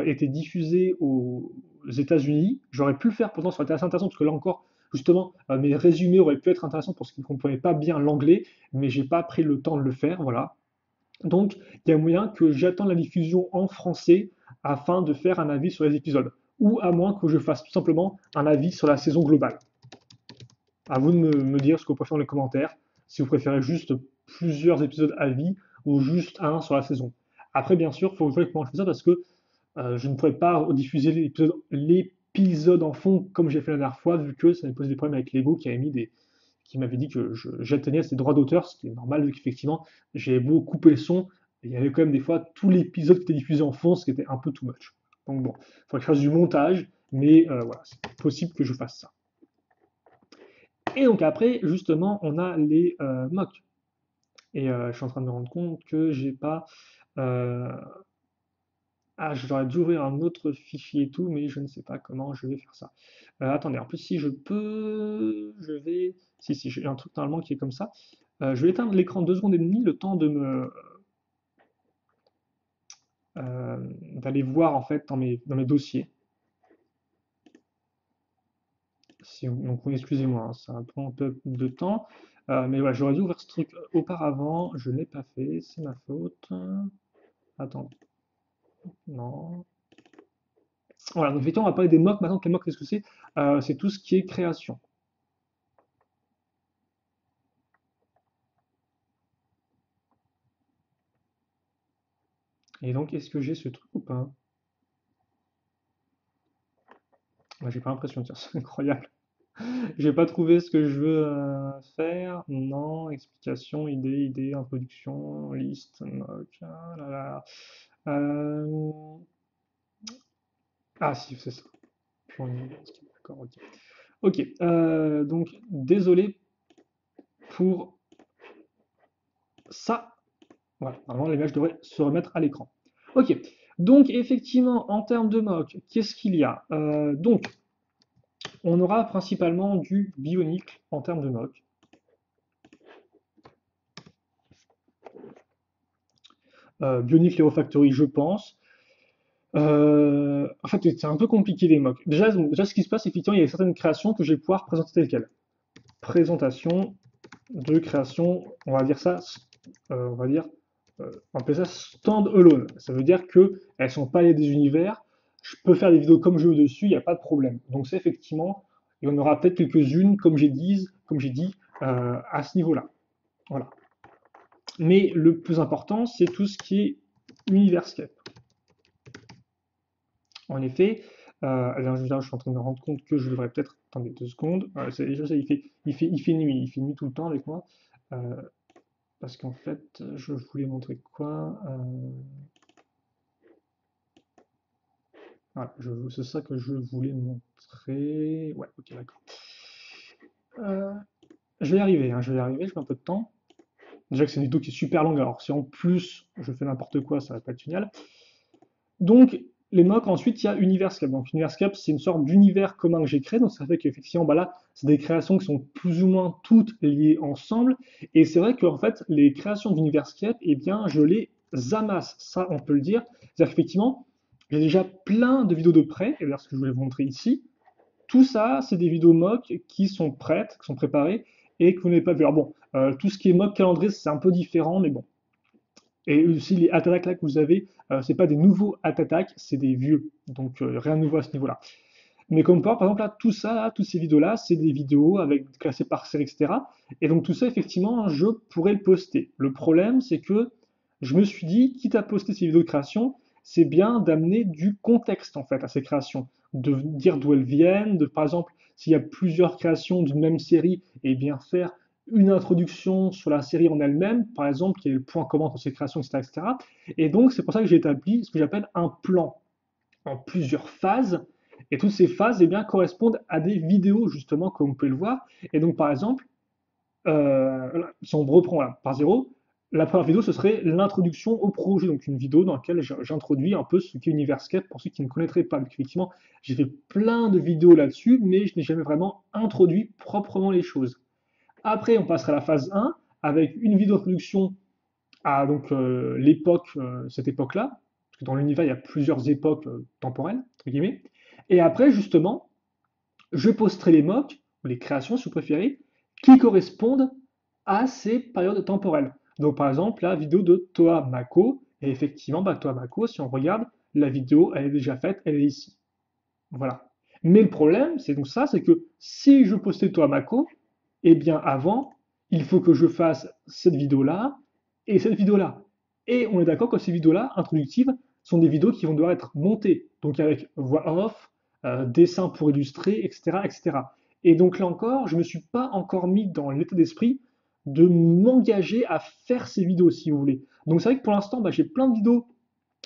était diffusée aux États-Unis. J'aurais pu le faire pourtant, ça aurait été assez intéressant parce que là encore, justement, mes résumés auraient pu être intéressants pour ceux qui ne comprenaient pas bien l'anglais, mais j'ai pas pris le temps de le faire, voilà. Donc il y a moyen que j'attende la diffusion en français afin de faire un avis sur les épisodes. Ou à moins que je fasse tout simplement un avis sur la saison globale. À vous de me dire ce que vous préférez dans les commentaires, si vous préférez juste plusieurs épisodes à vie ou juste un sur la saison. Après, bien sûr, il faut voir comment je fais ça parce que je ne pourrais pas diffuser l'épisode en fond comme j'ai fait la dernière fois, vu que ça m'avait posé des problèmes avec Lego qui m'avait dit que j'atteignais ses droits d'auteur, ce qui est normal vu qu'effectivement j'avais beau couper le son, il y avait quand même des fois tout l'épisode qui était diffusé en fond, ce qui était un peu too much. Donc bon, il faudrait que je fasse du montage, mais voilà, c'est possible que je fasse ça. Et donc après, justement, on a les mocks. Et je suis en train de me rendre compte que j'ai pas. euh, Ah, j'aurais dû ouvrir un autre fichier et tout, mais je ne sais pas comment je vais faire ça. Attendez, en plus, si je peux, je vais. Si, j'ai un truc normalement qui est comme ça. Je vais éteindre l'écran 2 secondes et demie, le temps de d'aller voir en fait dans mes dossiers. Donc, oui, excusez-moi, hein, ça prend un peu de temps. Mais voilà, j'aurais dû ouvrir ce truc auparavant, je ne l'ai pas fait, c'est ma faute. Attends, non. Voilà, donc effectivement, on va parler des mocks. Maintenant, que les mocks, qu'est-ce que c'est? C'est tout ce qui est création. Et donc, est-ce que j'ai ce truc ou pas? Moi, j'ai pas l'impression, tiens, c'est incroyable. J'ai pas trouvé ce que je veux faire. Non, explication, idée, introduction, liste, mock. Ah là là. Euh, Ah si, c'est ça. Plan université, d'accord, ok. Ok, donc désolé pour ça. Voilà, normalement l'image devrait se remettre à l'écran. Ok, donc effectivement, en termes de mock, qu'est-ce qu'il y a? Donc, on aura principalement du bionicle en termes de mock. Bionicle Hero Factory, je pense. En fait, c'est un peu compliqué les mocks. Déjà, ce qui se passe, effectivement, il y a certaines créations que je vais pouvoir présenter telles quelles. Présentation de création, on va dire ça, on va dire, on appelle ça stand-alone. Ça veut dire que elles sont pas liées des univers. Je peux faire des vidéos comme je veux dessus, il n'y a pas de problème. Donc c'est effectivement, il y en aura peut-être quelques-unes, comme j'ai dit, à ce niveau-là. Voilà. Mais le plus important, c'est tout ce qui est Universcape. En effet, alors, je suis en train de me rendre compte que je devrais peut-être. Attendez 2 secondes. Je sais, il fait nuit tout le temps avec moi. Euh, Parce qu'en fait, je voulais montrer quoi? Voilà, c'est ça que je voulais montrer. Ouais, ok, d'accord. Euh, je vais y arriver, hein, je vais y arriver, je mets un peu de temps. Déjà que c'est une vidéo qui est super longue, alors si en plus je fais n'importe quoi, ça va pas être génial. Donc, les mocks, ensuite, il y a Universcape. Donc, Universcape, c'est une sorte d'univers commun que j'ai créé. Donc, ça fait qu'effectivement, bah là, c'est des créations qui sont plus ou moins toutes liées ensemble. Et c'est vrai qu'en fait, les créations d'Universcape, eh bien, je les amasse. Ça, on peut le dire. C'est-à-dire qu'effectivement, j'ai déjà plein de vidéos de prêt. Et d'ailleurs, ce que je voulais vous montrer ici, tout ça, c'est des vidéos mock qui sont prêtes, qui sont préparées et que vous n'avez pas vu. Alors bon, tout ce qui est mock calendrier, c'est un peu différent, mais bon, et aussi les attaques là que vous avez, c'est pas des nouveaux attaques, c'est des vieux. Donc rien de nouveau à ce niveau-là. Mais comme par exemple, là, tout ça, là, toutes ces vidéos-là, c'est des vidéos avec classées par série, etc. Et donc tout ça, effectivement, je pourrais le poster. Le problème, c'est que je me suis dit, quitte à poster ces vidéos de création, c'est bien d'amener du contexte en fait à ces créations, de dire d'où elles viennent, de par exemple, s'il y a plusieurs créations d'une même série, et bien faire une introduction sur la série en elle-même, par exemple, qui est le point commun entre ces créations, etc., etc. Et donc c'est pour ça que j'ai établi ce que j'appelle un plan en plusieurs phases. Et toutes ces phases eh bien, correspondent à des vidéos, justement, comme vous pouvez le voir. Et donc, par exemple, si on reprend là, par zéro, la première vidéo, ce serait l'introduction au projet, donc une vidéo dans laquelle j'introduis un peu ce qu'est Universcape pour ceux qui ne connaîtraient pas. Donc, effectivement, j'ai fait plein de vidéos là-dessus, mais je n'ai jamais vraiment introduit proprement les choses. Après, on passera à la phase 1 avec une vidéo d'introduction à donc l'époque, cette époque-là, parce que dans l'univers il y a plusieurs époques temporelles entre guillemets. Et après justement, je posterai les mocks ou les créations si vous préférez qui correspondent à ces périodes temporelles. Donc par exemple la vidéo de Toa Mako, et effectivement bah, Toa Mako, si on regarde la vidéo, elle est déjà faite, elle est ici. Voilà. Mais le problème, c'est donc ça, c'est que si je postais Toamako, eh bien avant, il faut que je fasse cette vidéo-là et cette vidéo-là. Et on est d'accord que ces vidéos-là, introductives, sont des vidéos qui vont devoir être montées, donc avec voix off, dessin pour illustrer, etc., etc. Et donc là encore, je ne me suis pas encore mis dans l'état d'esprit de m'engager à faire ces vidéos, si vous voulez. Donc c'est vrai que pour l'instant, bah, j'ai plein de vidéos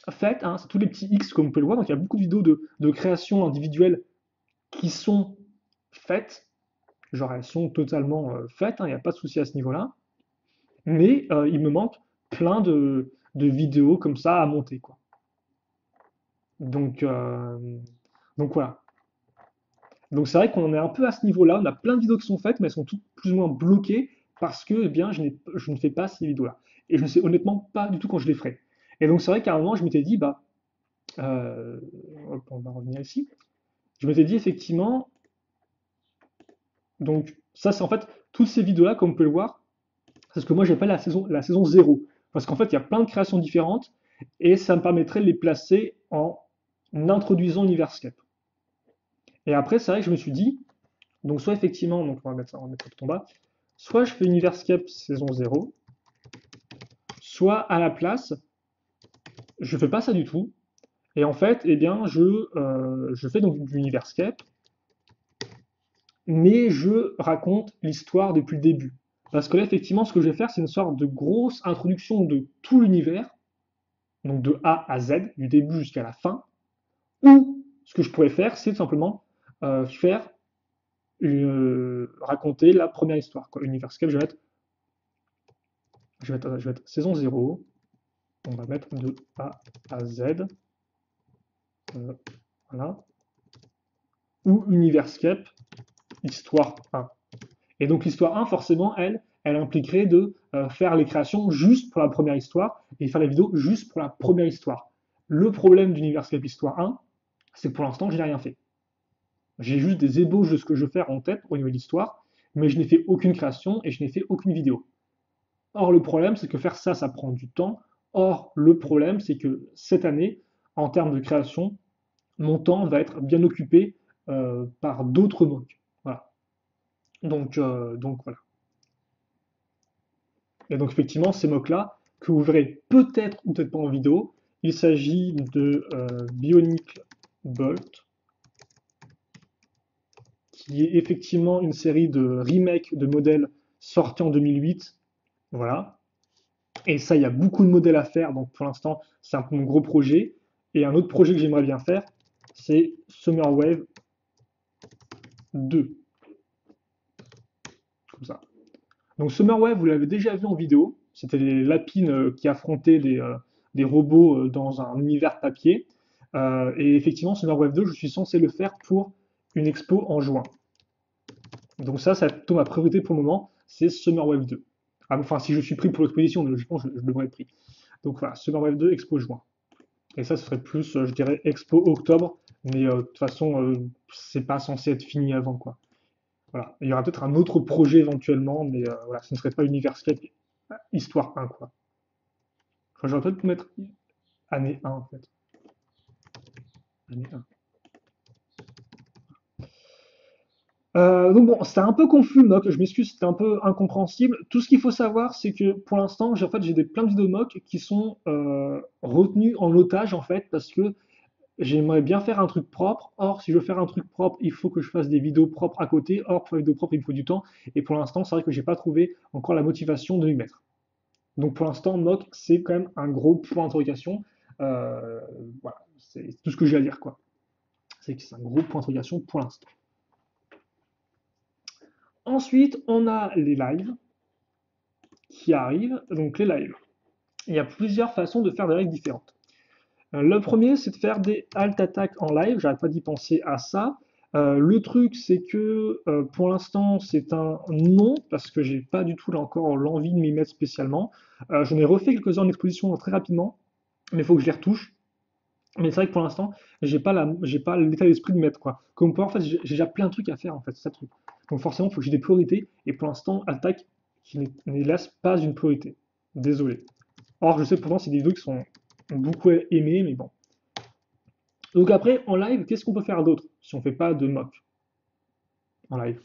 faites, hein, c'est tous les petits X comme vous pouvez le voir, donc il y a beaucoup de vidéos de création individuelle qui sont faites, genre elles sont totalement faites, il n'y a pas de souci à ce niveau-là, mais il me manque plein de vidéos comme ça à monter, quoi. Donc, euh, donc voilà. Donc c'est vrai qu'on en est un peu à ce niveau-là, on a plein de vidéos qui sont faites, mais elles sont toutes plus ou moins bloquées parce que eh bien, je ne fais pas ces vidéos-là. Et je ne sais honnêtement pas du tout quand je les ferai. Et donc c'est vrai qu'à un moment, je m'étais dit, bah, euh, hop, on va revenir ici, je m'étais dit effectivement, donc ça c'est en fait, toutes ces vidéos-là, comme vous pouvez le voir, c'est ce que moi j'appelle la saison 0. Parce qu'en fait, il y a plein de créations différentes et ça me permettrait de les placer en introduisant Universcape. Et après, c'est vrai que je me suis dit, donc soit effectivement, donc on va mettre ça tout en bas, soit je fais Universcape saison 0, soit à la place, je fais pas ça du tout. Et en fait, eh bien, je fais donc du Universcape, mais je raconte l'histoire depuis le début. Parce que là, effectivement, ce que je vais faire, c'est une sorte de grosse introduction de tout l'univers, donc de A à Z, du début jusqu'à la fin. Ou ce que je pourrais faire, c'est tout simplement raconter la première histoire, quoi. Universcape, je vais mettre saison 0, on va mettre de A à Z, euh, voilà, ou Universcape, histoire 1. Et donc l'histoire 1, forcément, elle impliquerait de faire les créations juste pour la première histoire et faire la vidéo juste pour la première histoire. Le problème d'Universcape Histoire 1, c'est que pour l'instant, je n'ai rien fait. J'ai juste des ébauches de ce que je veux faire en tête au niveau de l'histoire, mais je n'ai fait aucune création et je n'ai fait aucune vidéo. Or, le problème, c'est que faire ça, ça prend du temps. Or, le problème, c'est que cette année, en termes de création, mon temps va être bien occupé par d'autres MOOC. Voilà. Donc voilà. Et donc effectivement, ces MOOC-là, que vous verrez peut-être ou peut-être pas en vidéo, il s'agit de Bionic Bolt, qui est effectivement une série de remakes de modèles sortis en 2008. Voilà. Et ça, il y a beaucoup de modèles à faire. Donc pour l'instant, c'est un peu mon gros projet. Et un autre projet que j'aimerais bien faire, c'est Summer Wave 2. Comme ça. Donc Summer Wave, vous l'avez déjà vu en vidéo. C'était les lapines qui affrontaient des robots dans un univers papier. Et effectivement, Summer Wave 2, je suis censé le faire pour une expo en juin. Donc ça va être plutôt ma priorité pour le moment, c'est Summer Wave 2. Ah, enfin, si je suis pris pour l'exposition, mais logiquement, je devrais être pris. Donc voilà, Summer Wave 2, expo juin. Et ça, ce serait plus, je dirais, expo octobre, mais de toute façon, c'est pas censé être fini avant, quoi. Voilà. Il y aura peut-être un autre projet éventuellement, mais voilà, ce ne serait pas Universcape Histoire 1, quoi. Enfin, j'aurais peut-être pu mettre année 1, en fait. Année 1. Donc bon, c'était un peu confus le mock, je m'excuse, c'était un peu incompréhensible. Tout ce qu'il faut savoir, c'est que pour l'instant, j'ai plein de vidéos mock qui sont retenues en otage en fait, parce que j'aimerais bien faire un truc propre. Or, si je veux faire un truc propre, il faut que je fasse des vidéos propres à côté. Or, pour faire des vidéos propres, il me faut du temps. Et pour l'instant, c'est vrai que j'ai pas trouvé encore la motivation de m'y mettre. Donc pour l'instant, mock, c'est quand même un gros point d'interrogation. Euh, voilà, c'est tout ce que j'ai à dire, quoi. C'est que c'est un gros point d'interrogation pour l'instant. Ensuite, on a les lives qui arrivent. Donc les lives. Il y a plusieurs façons de faire des lives différentes. Le premier, c'est de faire des alt attack en live. J'arrête pas d'y penser à ça. Le truc, c'est que pour l'instant, c'est un non, parce que j'ai pas du tout là encore l'envie de m'y mettre spécialement. J'en ai refait quelques-uns en exposition très rapidement, mais il faut que je les retouche. Mais c'est vrai que pour l'instant, j'ai pas l'état d'esprit de m'y mettre quoi. Comme pour en fait, j'ai déjà plein de trucs à faire en fait, c'est ça le truc. Donc forcément, il faut que j'ai des priorités. Et pour l'instant, attaque qui n'est hélas pas une priorité. Désolé. Or, je sais pourtant, c'est des vidéos qui sont beaucoup aimées, mais bon. Donc après, en live, qu'est-ce qu'on peut faire d'autre si on ne fait pas de mock en live?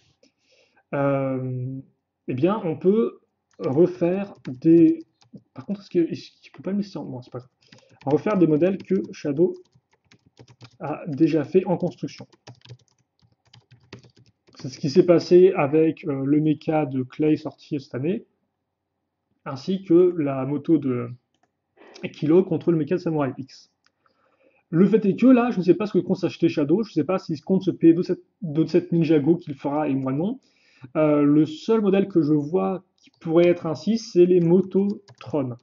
Euh, eh bien, on peut refaire des. Par contre, est-ce qu'il ne peut pas me laisser en. Bon, c'est pas grave. Refaire des modèles que Shadow a déjà fait en construction. C'est ce qui s'est passé avec le mecha de Clay sorti cette année, ainsi que la moto de Kilo contre le mecha de Samurai X. Le fait est que là, je ne sais pas ce que compte s'acheter Shadow, je ne sais pas s'il compte se payer d'autres 7 Ninjago qu'il fera et moi non. Le seul modèle que je vois qui pourrait être ainsi, c'est les Mototron.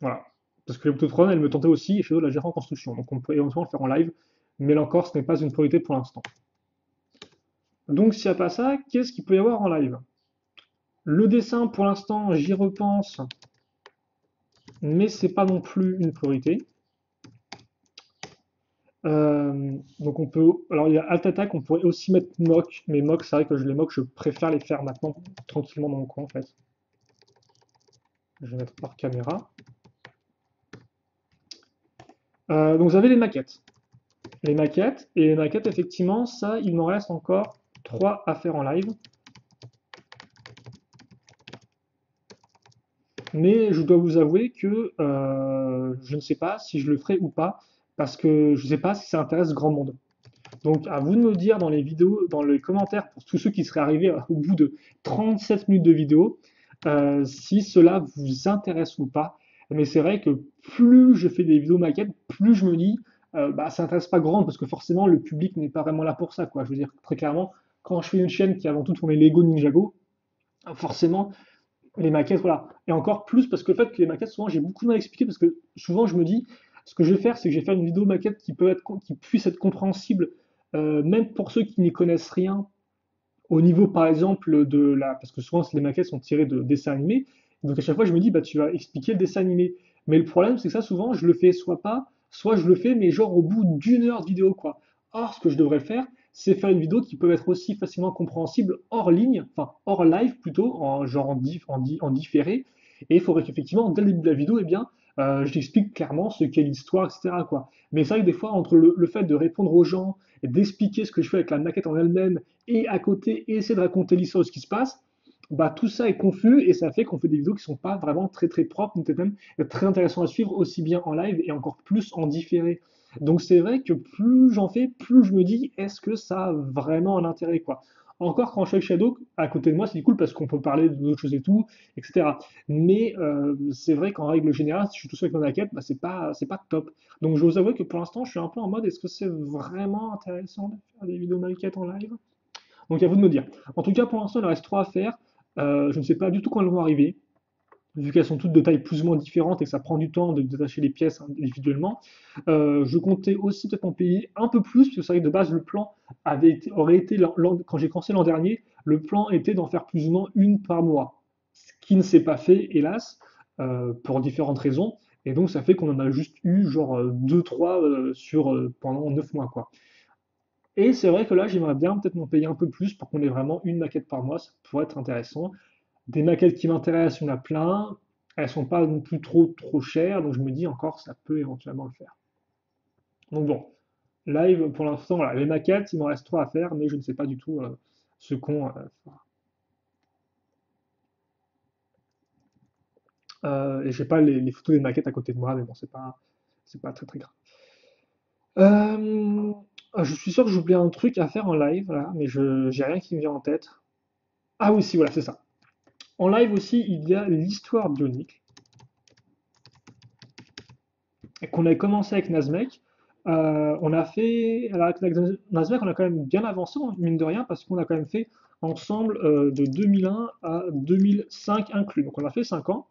Voilà. Parce que les Mototron, elles me tentaient aussi, et Shadow l'a géré en construction. Donc on peut éventuellement le faire en live, mais là encore, ce n'est pas une priorité pour l'instant. Donc s'il n'y a pas ça, qu'est-ce qu'il peut y avoir en live? Le dessin, pour l'instant, j'y repense, mais c'est pas non plus une priorité. Donc on peut, alors il y a Alt Attack, on pourrait aussi mettre Mock, mais Mock, c'est vrai que les Mock, je préfère les faire maintenant tranquillement dans mon coin en fait. Je vais mettre hors caméra. Donc vous avez les maquettes. Et les maquettes, effectivement, ça, il m'en reste encore 3 à faire en live. Mais je dois vous avouer que je ne sais pas si je le ferai ou pas, parce que je ne sais pas si ça intéresse grand monde. Donc à vous de me dire dans les vidéos, dans les commentaires, pour tous ceux qui seraient arrivés au bout de 37 minutes de vidéo, si cela vous intéresse ou pas. Mais c'est vrai que plus je fais des vidéos maquettes, plus je me dis, bah, ça n'intéresse pas grand, parce que forcément le public n'est pas vraiment là pour ça, quoi. Je veux dire, très clairement, quand je fais une chaîne qui est avant tout tournée Lego Ninjago, forcément, les maquettes, voilà. Et encore plus parce que le fait que les maquettes, souvent, j'ai beaucoup de mal à expliquer parce que souvent, je me dis, ce que je vais faire, c'est que je vais faire une vidéo maquette qui puisse être compréhensible, même pour ceux qui n'y connaissent rien, au niveau, par exemple, parce que souvent, les maquettes sont tirées de dessins animés. Donc, à chaque fois, je me dis, bah, tu vas expliquer le dessin animé. Mais le problème, c'est que ça, souvent, je le fais soit pas, soit je le fais, mais genre au bout d'une heure de vidéo, quoi. Or, ce que je devrais faire, c'est faire une vidéo qui peut être aussi facilement compréhensible hors ligne, enfin, hors live plutôt, en différé. Et il faudrait qu'effectivement, dès le début de la vidéo, eh bien, je t'explique clairement ce qu'est l'histoire, etc., quoi. Mais c'est vrai que des fois, entre le fait de répondre aux gens, et d'expliquer ce que je fais avec la maquette en elle-même, et à côté essayer de raconter l'histoire de ce qui se passe, bah, tout ça est confus et ça fait qu'on fait des vidéos qui sont pas vraiment très très propres, mais peut-être même très intéressant à suivre aussi bien en live et encore plus en différé. Donc c'est vrai que plus j'en fais, plus je me dis est-ce que ça a vraiment un intérêt quoi. Encore quand je suis avec Shadow, à côté de moi, c'est cool parce qu'on peut parler d'autres choses et tout, etc. Mais c'est vrai qu'en règle générale, si je suis tout seul avec ma maquette, bah, c'est pas top. Donc je vous avoue que pour l'instant, je suis un peu en mode est-ce que c'est vraiment intéressant de faire des vidéos maquettes en live? Donc à vous de me dire. En tout cas, pour l'instant, il en reste 3 à faire. Je ne sais pas du tout quand elles vont arriver, vu qu'elles sont toutes de tailles plus ou moins différentes et que ça prend du temps de détacher les pièces individuellement. Je comptais aussi peut-être en payer un peu plus, parce que c'est vrai que de base, le plan aurait été, quand j'ai commencé l'an dernier, le plan était d'en faire plus ou moins une par mois. Ce qui ne s'est pas fait, hélas, pour différentes raisons. Et donc, ça fait qu'on en a juste eu genre 2-3 pendant 9 mois, quoi. Et c'est vrai que là, j'aimerais bien peut-être m'en payer un peu plus pour qu'on ait vraiment une maquette par mois, ça pourrait être intéressant. Des maquettes qui m'intéressent, il y en a plein. Elles sont pas non plus trop trop chères, donc je me dis encore ça peut éventuellement le faire. Donc bon, Live, pour l'instant, voilà, les maquettes, il m'en reste trois à faire, mais je ne sais pas du tout ce qu'on fera. Et j'ai pas les photos des maquettes à côté de moi, mais bon, c'est pas très très grave. Euh, je suis sûr que j'ai oublié un truc à faire en live, là, mais je j'ai rien qui me vient en tête. Ah oui, si, voilà, c'est ça. En live aussi, il y a l'histoire bionique, et qu'on avait commencé avec Nazmec. On a fait, alors avec Nazmec, on a quand même bien avancé, mine de rien, parce qu'on a quand même fait ensemble de 2001 à 2005 inclus. Donc on a fait 5 ans.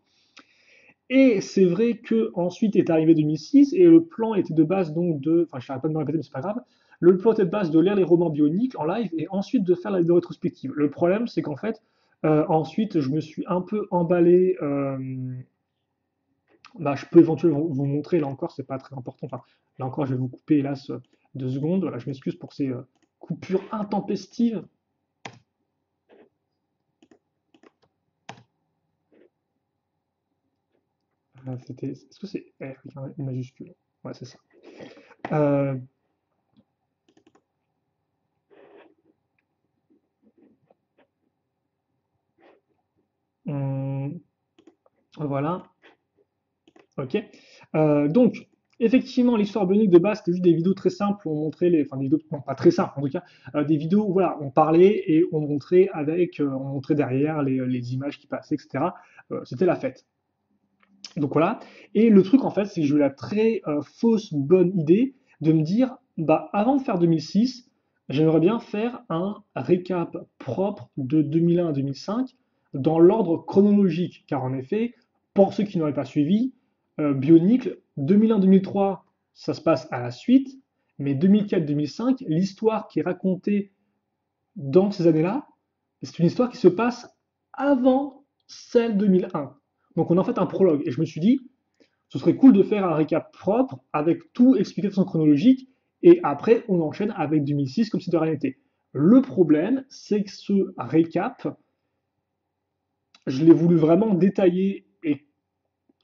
Et c'est vrai que ensuite est arrivé 2006 et le plan était de base donc de, enfin je n'arrête pas de me répéter mais c'est pas grave, le plan était de base de lire les romans bioniques en live et ensuite de faire la vidéo rétrospective. Le problème c'est qu'en fait ensuite je me suis un peu emballé, bah, je peux éventuellement vous montrer là encore c'est pas très important, enfin là encore je vais vous couper hélas 2 secondes, voilà, je m'excuse pour ces coupures intempestives. C'était, est-ce que c'est R avec une majuscule? Ouais c'est ça. Euh, hum, voilà. Ok. Donc, effectivement, l'histoire bionique de base, c'était juste des vidéos très simples où on montrait les. Enfin, des vidéos, non, pas très simples en tout cas, des vidéos où voilà, on parlait et on montrait avec, on montrait derrière les images qui passaient, etc. C'était la fête. Donc voilà. Et le truc, en fait, c'est que j'ai eu la très fausse bonne idée de me dire, bah, avant de faire 2006, j'aimerais bien faire un récap propre de 2001 à 2005 dans l'ordre chronologique. Car en effet, pour ceux qui n'auraient pas suivi, Bionicle 2001-2003, ça se passe à la suite, mais 2004-2005, l'histoire qui est racontée dans ces années-là, c'est une histoire qui se passe avant celle 2001. Donc on a en fait un prologue. Et je me suis dit, ce serait cool de faire un récap propre avec tout expliqué de façon chronologique et après on enchaîne avec 2006 comme si de rien n'était. Le problème, c'est que ce récap, je l'ai voulu vraiment détaillé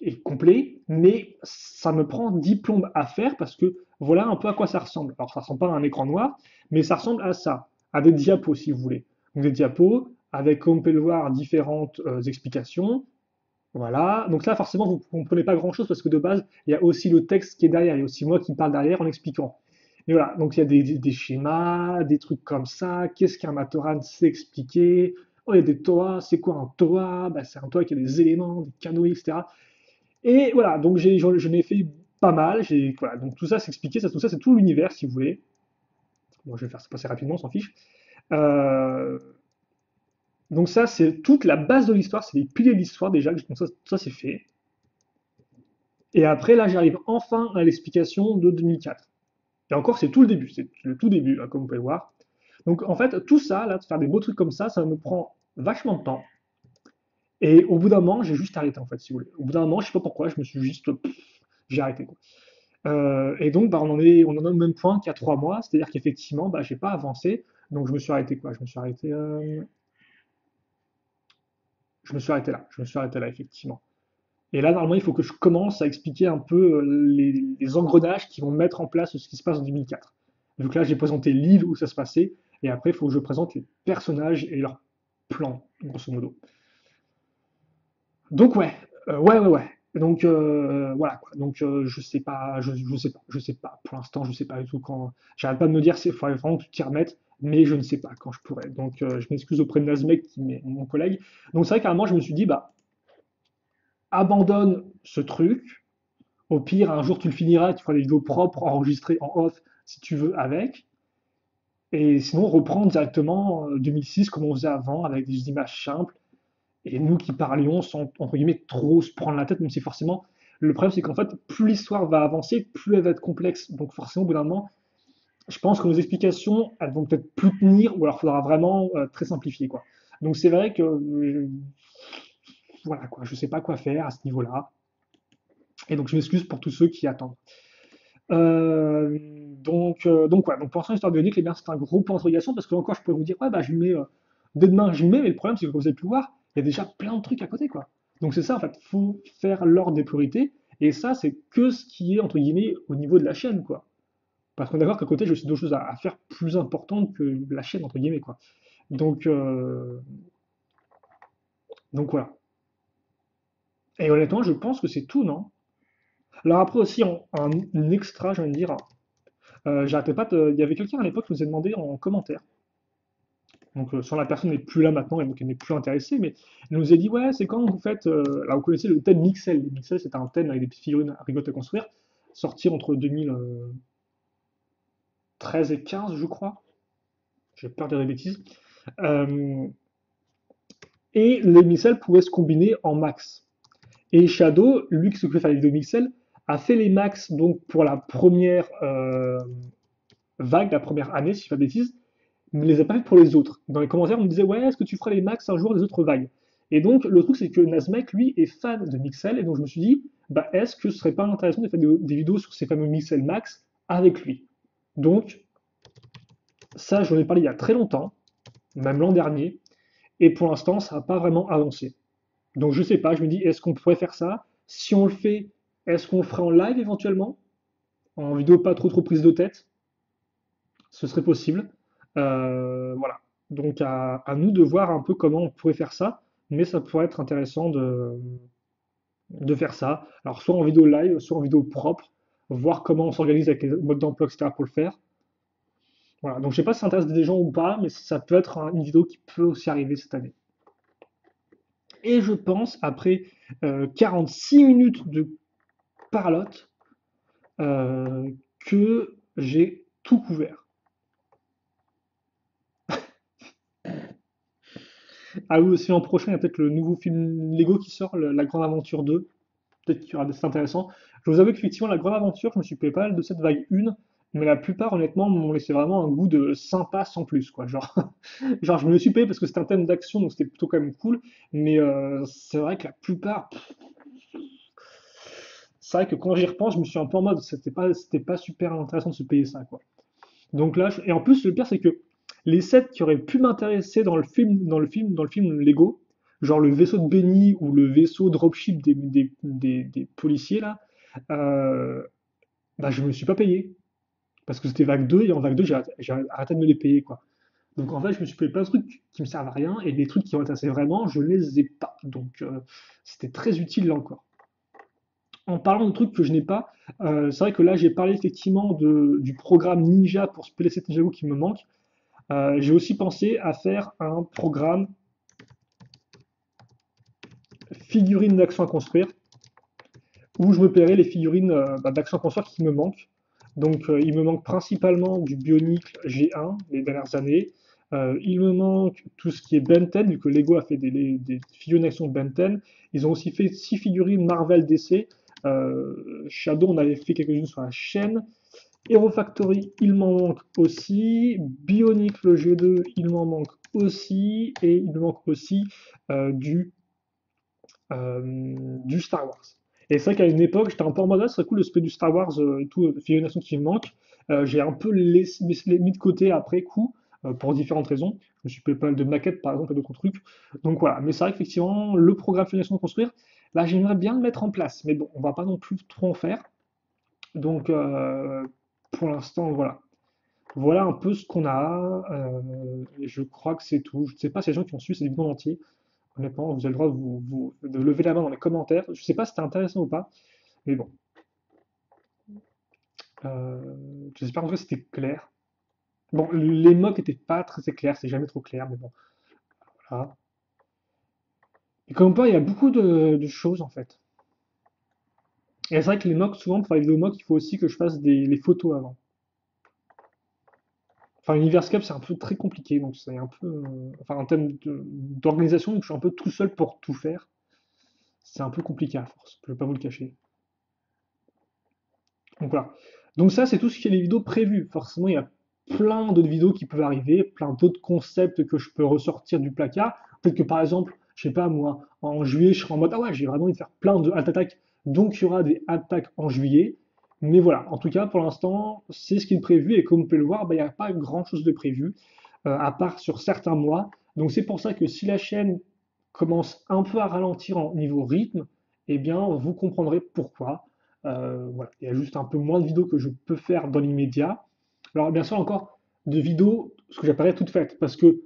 et complet, mais ça me prend 10 plombes à faire parce que voilà un peu à quoi ça ressemble. Alors ça ressemble pas à un écran noir, mais ça ressemble à ça, à des diapos si vous voulez. Donc des diapos avec, comme on peut le voir, différentes explications, voilà, donc là forcément vous ne comprenez pas grand-chose parce que de base il y a aussi le texte qui est derrière, il y a aussi moi qui parle derrière en expliquant. Et voilà, donc il y a des schémas, des trucs comme ça, qu'est-ce qu'un Matoran c'est expliqué, oh il y a des toas, c'est quoi un toa? Bah, c'est un toa qui a des éléments, des canoës, etc. Et voilà, donc je n'ai fait pas mal, voilà, donc tout ça c'est expliqué, tout ça c'est tout l'univers si vous voulez. Bon, je vais faire ça passer rapidement, on s'en fiche. Euh, donc ça c'est toute la base de l'histoire, c'est les piliers de l'histoire déjà, donc ça c'est fait. Et après, là, j'arrive enfin à l'explication de 2004. Et encore, c'est tout le début, c'est le tout début, hein, comme vous pouvez le voir. Donc, en fait, tout ça, là, de faire des beaux trucs comme ça me prend vachement de temps. Et au bout d'un moment, j'ai juste arrêté, en fait, si vous voulez. Au bout d'un moment, je sais pas pourquoi, je me suis juste, j'ai arrêté, quoi. Et donc, bah, on en est au même point qu'il y a 3 mois, c'est-à-dire qu'effectivement, bah, j'ai pas avancé. Donc, je me suis arrêté, quoi. Je me suis arrêté là, effectivement. Et là, normalement, il faut que je commence à expliquer un peu les engrenages qui vont mettre en place ce qui se passe en 2004. Donc là, j'ai présenté l'île où ça se passait, et après, il faut que je présente les personnages et leurs plans, grosso modo. Donc ouais. Donc voilà quoi. Donc je sais pas, je sais pas. Pour l'instant, je sais pas du tout quand. J'arrête pas de me dire, c'est faudrait vraiment que tu t'y remettes, mais je ne sais pas quand je pourrais. Donc je m'excuse auprès de Nazmec, qui est mon collègue. Donc c'est vrai qu'à un moment, je me suis dit, bah abandonne ce truc. Au pire, un jour tu le finiras, tu feras des vidéos propres, enregistrées en off si tu veux avec. Et sinon, reprendre directement 2006 comme on faisait avant, avec des images simples. Et nous qui parlions sans, entre guillemets, trop se prendre la tête, même si forcément, le problème c'est qu'en fait, plus l'histoire va avancer, plus elle va être complexe. Donc forcément, au bout d'un moment, je pense que nos explications, elles vont peut-être plus tenir, ou alors il faudra vraiment très simplifier, quoi. Donc c'est vrai que, voilà, quoi, je sais pas quoi faire à ce niveau-là. Et donc je m'excuse pour tous ceux qui attendent. Donc, ouais, donc pour l'instant, l'histoire bionique, eh bien, c'est un gros point d'interrogation parce que encore, je pourrais vous dire, ouais, bah, je mets, dès demain, je mets, mais le problème, c'est que comme vous avez pu voir, il y a déjà plein de trucs à côté, quoi. Donc, c'est ça, en fait, faut faire l'ordre des priorités, et ça, c'est que ce qui est, entre guillemets, au niveau de la chaîne, quoi. Parce qu'on est d'accord qu'à côté, j'ai aussi d'autres choses à faire plus importantes que la chaîne, entre guillemets, quoi. Donc, euh, donc voilà. Et honnêtement, je pense que c'est tout, non? Alors après aussi, un extra, je viens de dire, j'arrêtais pas il y avait quelqu'un à l'époque qui nous a demandé en commentaire, donc sans la personne n'est plus là maintenant et donc elle n'est plus intéressée, mais elle nous a dit, ouais, c'est quand vous faites, là vous connaissez le thème Mixel. Le Mixel, c'est un thème avec des petites figurines rigolotes à construire, sorti entre 2013 et 15, je crois. J'ai peur de dire des bêtises. Euh, et les Mixel pouvaient se combiner en max. Et Shadow, lui qui s'occupait de faire les vidéos Mixel, a fait les max donc pour la première vague, la première année, si je ne dis pas de bêtises, mais ne les a pas faites pour les autres. Dans les commentaires, on me disait, ouais, est-ce que tu feras les max un jour des autres vagues? Et donc, le truc, c'est que Nazmek, lui, est fan de Mixel, et donc je me suis dit, bah, est-ce que ce serait pas intéressant de faire des vidéos sur ces fameux Mixel Max avec lui? Donc, ça, j'en ai parlé il y a très longtemps, même l'an dernier, et pour l'instant, ça n'a pas vraiment avancé. Donc, je sais pas, je me dis, est-ce qu'on pourrait faire ça? Si on le fait, est-ce qu'on le ferait en live éventuellement? En vidéo pas trop trop prise de tête? Ce serait possible. Voilà. Donc à nous de voir un peu comment on pourrait faire ça, mais ça pourrait être intéressant de faire ça. Alors soit en vidéo live, soit en vidéo propre, voir comment on s'organise avec les modes d'emploi, etc. pour le faire. Voilà. Donc je sais pas si ça intéresse des gens ou pas, mais ça peut être une vidéo qui peut aussi arriver cette année. Et je pense, après 46 minutes de parlotte, euh, que j'ai tout couvert. Ah oui, aussi l'an prochain, il y a peut-être le nouveau film Lego qui sort, La Grande Aventure 2. Peut-être qu'il y aura des intéressant. Je vous avoue qu'effectivement, La Grande Aventure, je me suis payé pas mal de cette vague 1, mais la plupart, honnêtement, m'ont laissé vraiment un goût de sympa sans plus, quoi. Genre, genre je me le suis payé parce que c'était un thème d'action, donc c'était plutôt quand même cool, mais c'est vrai que la plupart, c'est vrai que quand j'y repense, je me suis un peu en mode, c'était pas super intéressant de se payer ça, quoi. Donc là, et en plus, le pire, c'est que les sets qui auraient pu m'intéresser dans le film Lego, genre le vaisseau de Benny ou le vaisseau dropship des policiers là, euh, bah je me suis pas payé. Parce que c'était vague 2 et en vague 2, j'ai arrêté de me les payer, quoi. Donc en fait, je me suis payé plein de trucs qui me servent à rien et les trucs qui m'intéressaient vraiment, je ne les ai pas. Donc c'était très utile là encore. En parlant de trucs que je n'ai pas, c'est vrai que là j'ai parlé effectivement du programme Ninja pour Spell Set Ninjago qui me manque. J'ai aussi pensé à faire un programme figurines d'action à construire, où je me paierai les figurines d'action à construire qui me manquent. Donc il me manque principalement du Bionicle G1 les dernières années. Il me manque tout ce qui est Ben 10, vu que Lego a fait des figurines d'action de Ben 10. Ils ont aussi fait 6 figurines Marvel DC. Shadow, on avait fait quelques-unes sur la chaîne. Hero Factory, il m'en manque aussi. Bionicle le G2, il m'en manque aussi. Et il me manque aussi euh, du, du Star Wars. Et c'est vrai qu'à une époque, j'étais un peu en mode, ah, ce serait cool de se payer du Star Wars et tout, figuration qui me manque. J'ai un peu mis de côté après coup, pour différentes raisons. Je me suis payé pas mal de maquettes, par exemple, et d'autres trucs. Donc voilà. Mais c'est vrai qu'effectivement, le programme figuration de construire, là, j'aimerais bien le mettre en place. Mais bon, on va pas non plus trop en faire. Donc, pour l'instant, voilà. Voilà un peu ce qu'on a. Et je crois que c'est tout. Je ne sais pas si les gens qui ont suivi cette vidéo en entier, honnêtement, vous avez le droit de lever la main dans les commentaires. Je ne sais pas si c'était intéressant ou pas, mais bon. J'espère en tout cas que c'était clair. Bon, les mocks n'étaient pas très clairs, c'est jamais trop clair, mais bon, voilà. Et comme quoi, il y a beaucoup de choses en fait. Et c'est vrai que les mocks, souvent, pour faire les vidéos mocks, il faut aussi que je fasse les photos avant. Enfin, Universe Cup, c'est un peu très compliqué, donc c'est un peu. Enfin, en termes d'organisation, donc je suis un peu tout seul pour tout faire. C'est un peu compliqué à force, je vais pas vous le cacher. Donc voilà. Donc ça, c'est tout ce qui est les vidéos prévues. Forcément, il y a plein d'autres vidéos qui peuvent arriver, plein d'autres concepts que je peux ressortir du placard. Peut-être que par exemple, je sais pas moi, en juillet, je serai en mode ah ouais, j'ai vraiment envie de faire plein de alt attaques, donc il y aura des attaques en juillet. Mais voilà, en tout cas, pour l'instant, c'est ce qui est prévu et comme vous pouvez le voir, bah, il n'y a pas grand-chose de prévu, à part sur certains mois. Donc c'est pour ça que si la chaîne commence un peu à ralentir en niveau rythme, eh bien, vous comprendrez pourquoi. Voilà, il y a juste un peu moins de vidéos que je peux faire dans l'immédiat. Alors bien sûr encore de vidéos, ce que j'appellerais toutes faites, parce que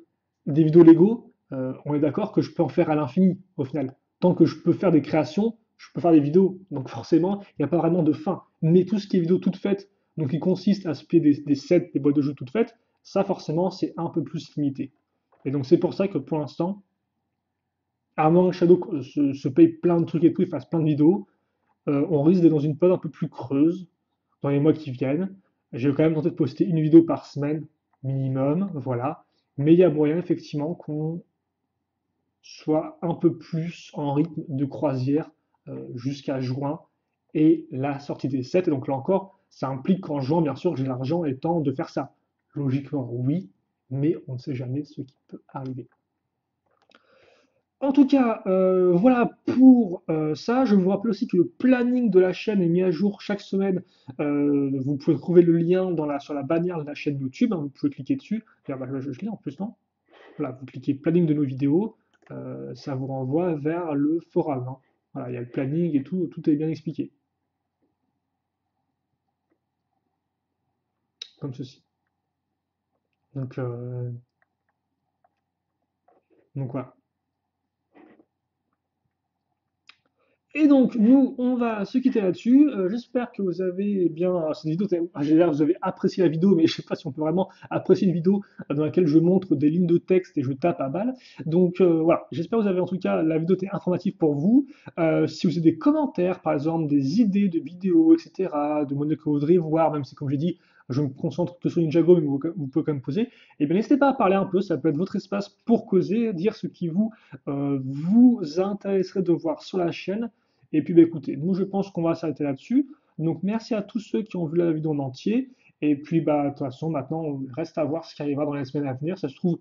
des vidéos Lego, on est d'accord que je peux en faire à l'infini au final. Tant que je peux faire des créations, je peux faire des vidéos. Donc forcément, il n'y a pas vraiment de fin. Mais tout ce qui est vidéo toute faite, donc qui consiste à se plier des sets, des boîtes de jeux toutes faites, ça forcément c'est un peu plus limité. Et donc c'est pour ça que pour l'instant, à moins que Shadow se paye plein de trucs et tout, il fasse plein de vidéos, on risque d'être dans une période un peu plus creuse dans les mois qui viennent. J'ai quand même tenté de poster une vidéo par semaine minimum, voilà. Mais il y a moyen effectivement qu'on soit un peu plus en rythme de croisière jusqu'à juin et la sortie des 7. Et donc là encore, ça implique qu'en juin, bien sûr, j'ai l'argent et le temps de faire ça. Logiquement, oui, mais on ne sait jamais ce qui peut arriver. En tout cas, voilà pour ça. Je vous rappelle aussi que le planning de la chaîne est mis à jour chaque semaine. Vous pouvez trouver le lien sur la bannière de la chaîne YouTube, hein, vous pouvez cliquer dessus. D'ailleurs, bah, je l'ai en plus, non? Voilà, vous cliquez planning de nos vidéos, ça vous renvoie vers le forum, hein. Voilà, il y a le planning et tout, tout est bien expliqué, comme ceci. Donc, euh, donc voilà. Et donc, nous, on va se quitter là-dessus. J'espère que vous avez bien cette vidéo. J'espère que vous avez apprécié la vidéo, mais je ne sais pas si on peut vraiment apprécier une vidéo dans laquelle je montre des lignes de texte et je tape à balle. Donc voilà, j'espère que vous avez en tout cas la vidéo était informative pour vous. Si vous avez des commentaires, par exemple, des idées de vidéos, etc., de modèles que vous voudriez voir, même si, comme j'ai dit, je me concentre que sur Ninjago, mais vous pouvez quand même poser. Et bien, n'hésitez pas à parler un peu. Ça peut être votre espace pour causer, dire ce qui vous intéresserait de voir sur la chaîne. Et puis, bah, écoutez, nous, je pense qu'on va s'arrêter là-dessus. Donc, merci à tous ceux qui ont vu la vidéo en entier. Et puis, bah, de toute façon, maintenant, on reste à voir ce qui arrivera dans les semaines à venir. Ça se trouve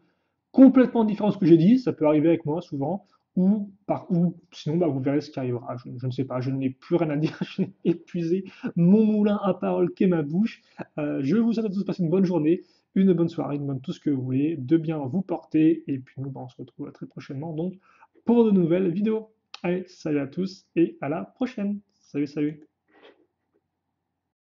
complètement différent de ce que j'ai dit. Ça peut arriver avec moi souvent. Ou sinon, bah, vous verrez ce qui arrivera. Je ne sais pas, je n'ai plus rien à dire. J'ai épuisé mon moulin à parole qu'est ma bouche. Je vous souhaite à tous de passer une bonne journée, une bonne soirée, une bonne tout ce que vous voulez, de bien vous porter. Et puis, nous, bah, on se retrouve très prochainement donc pour de nouvelles vidéos. Allez, salut à tous et à la prochaine. Salut, salut.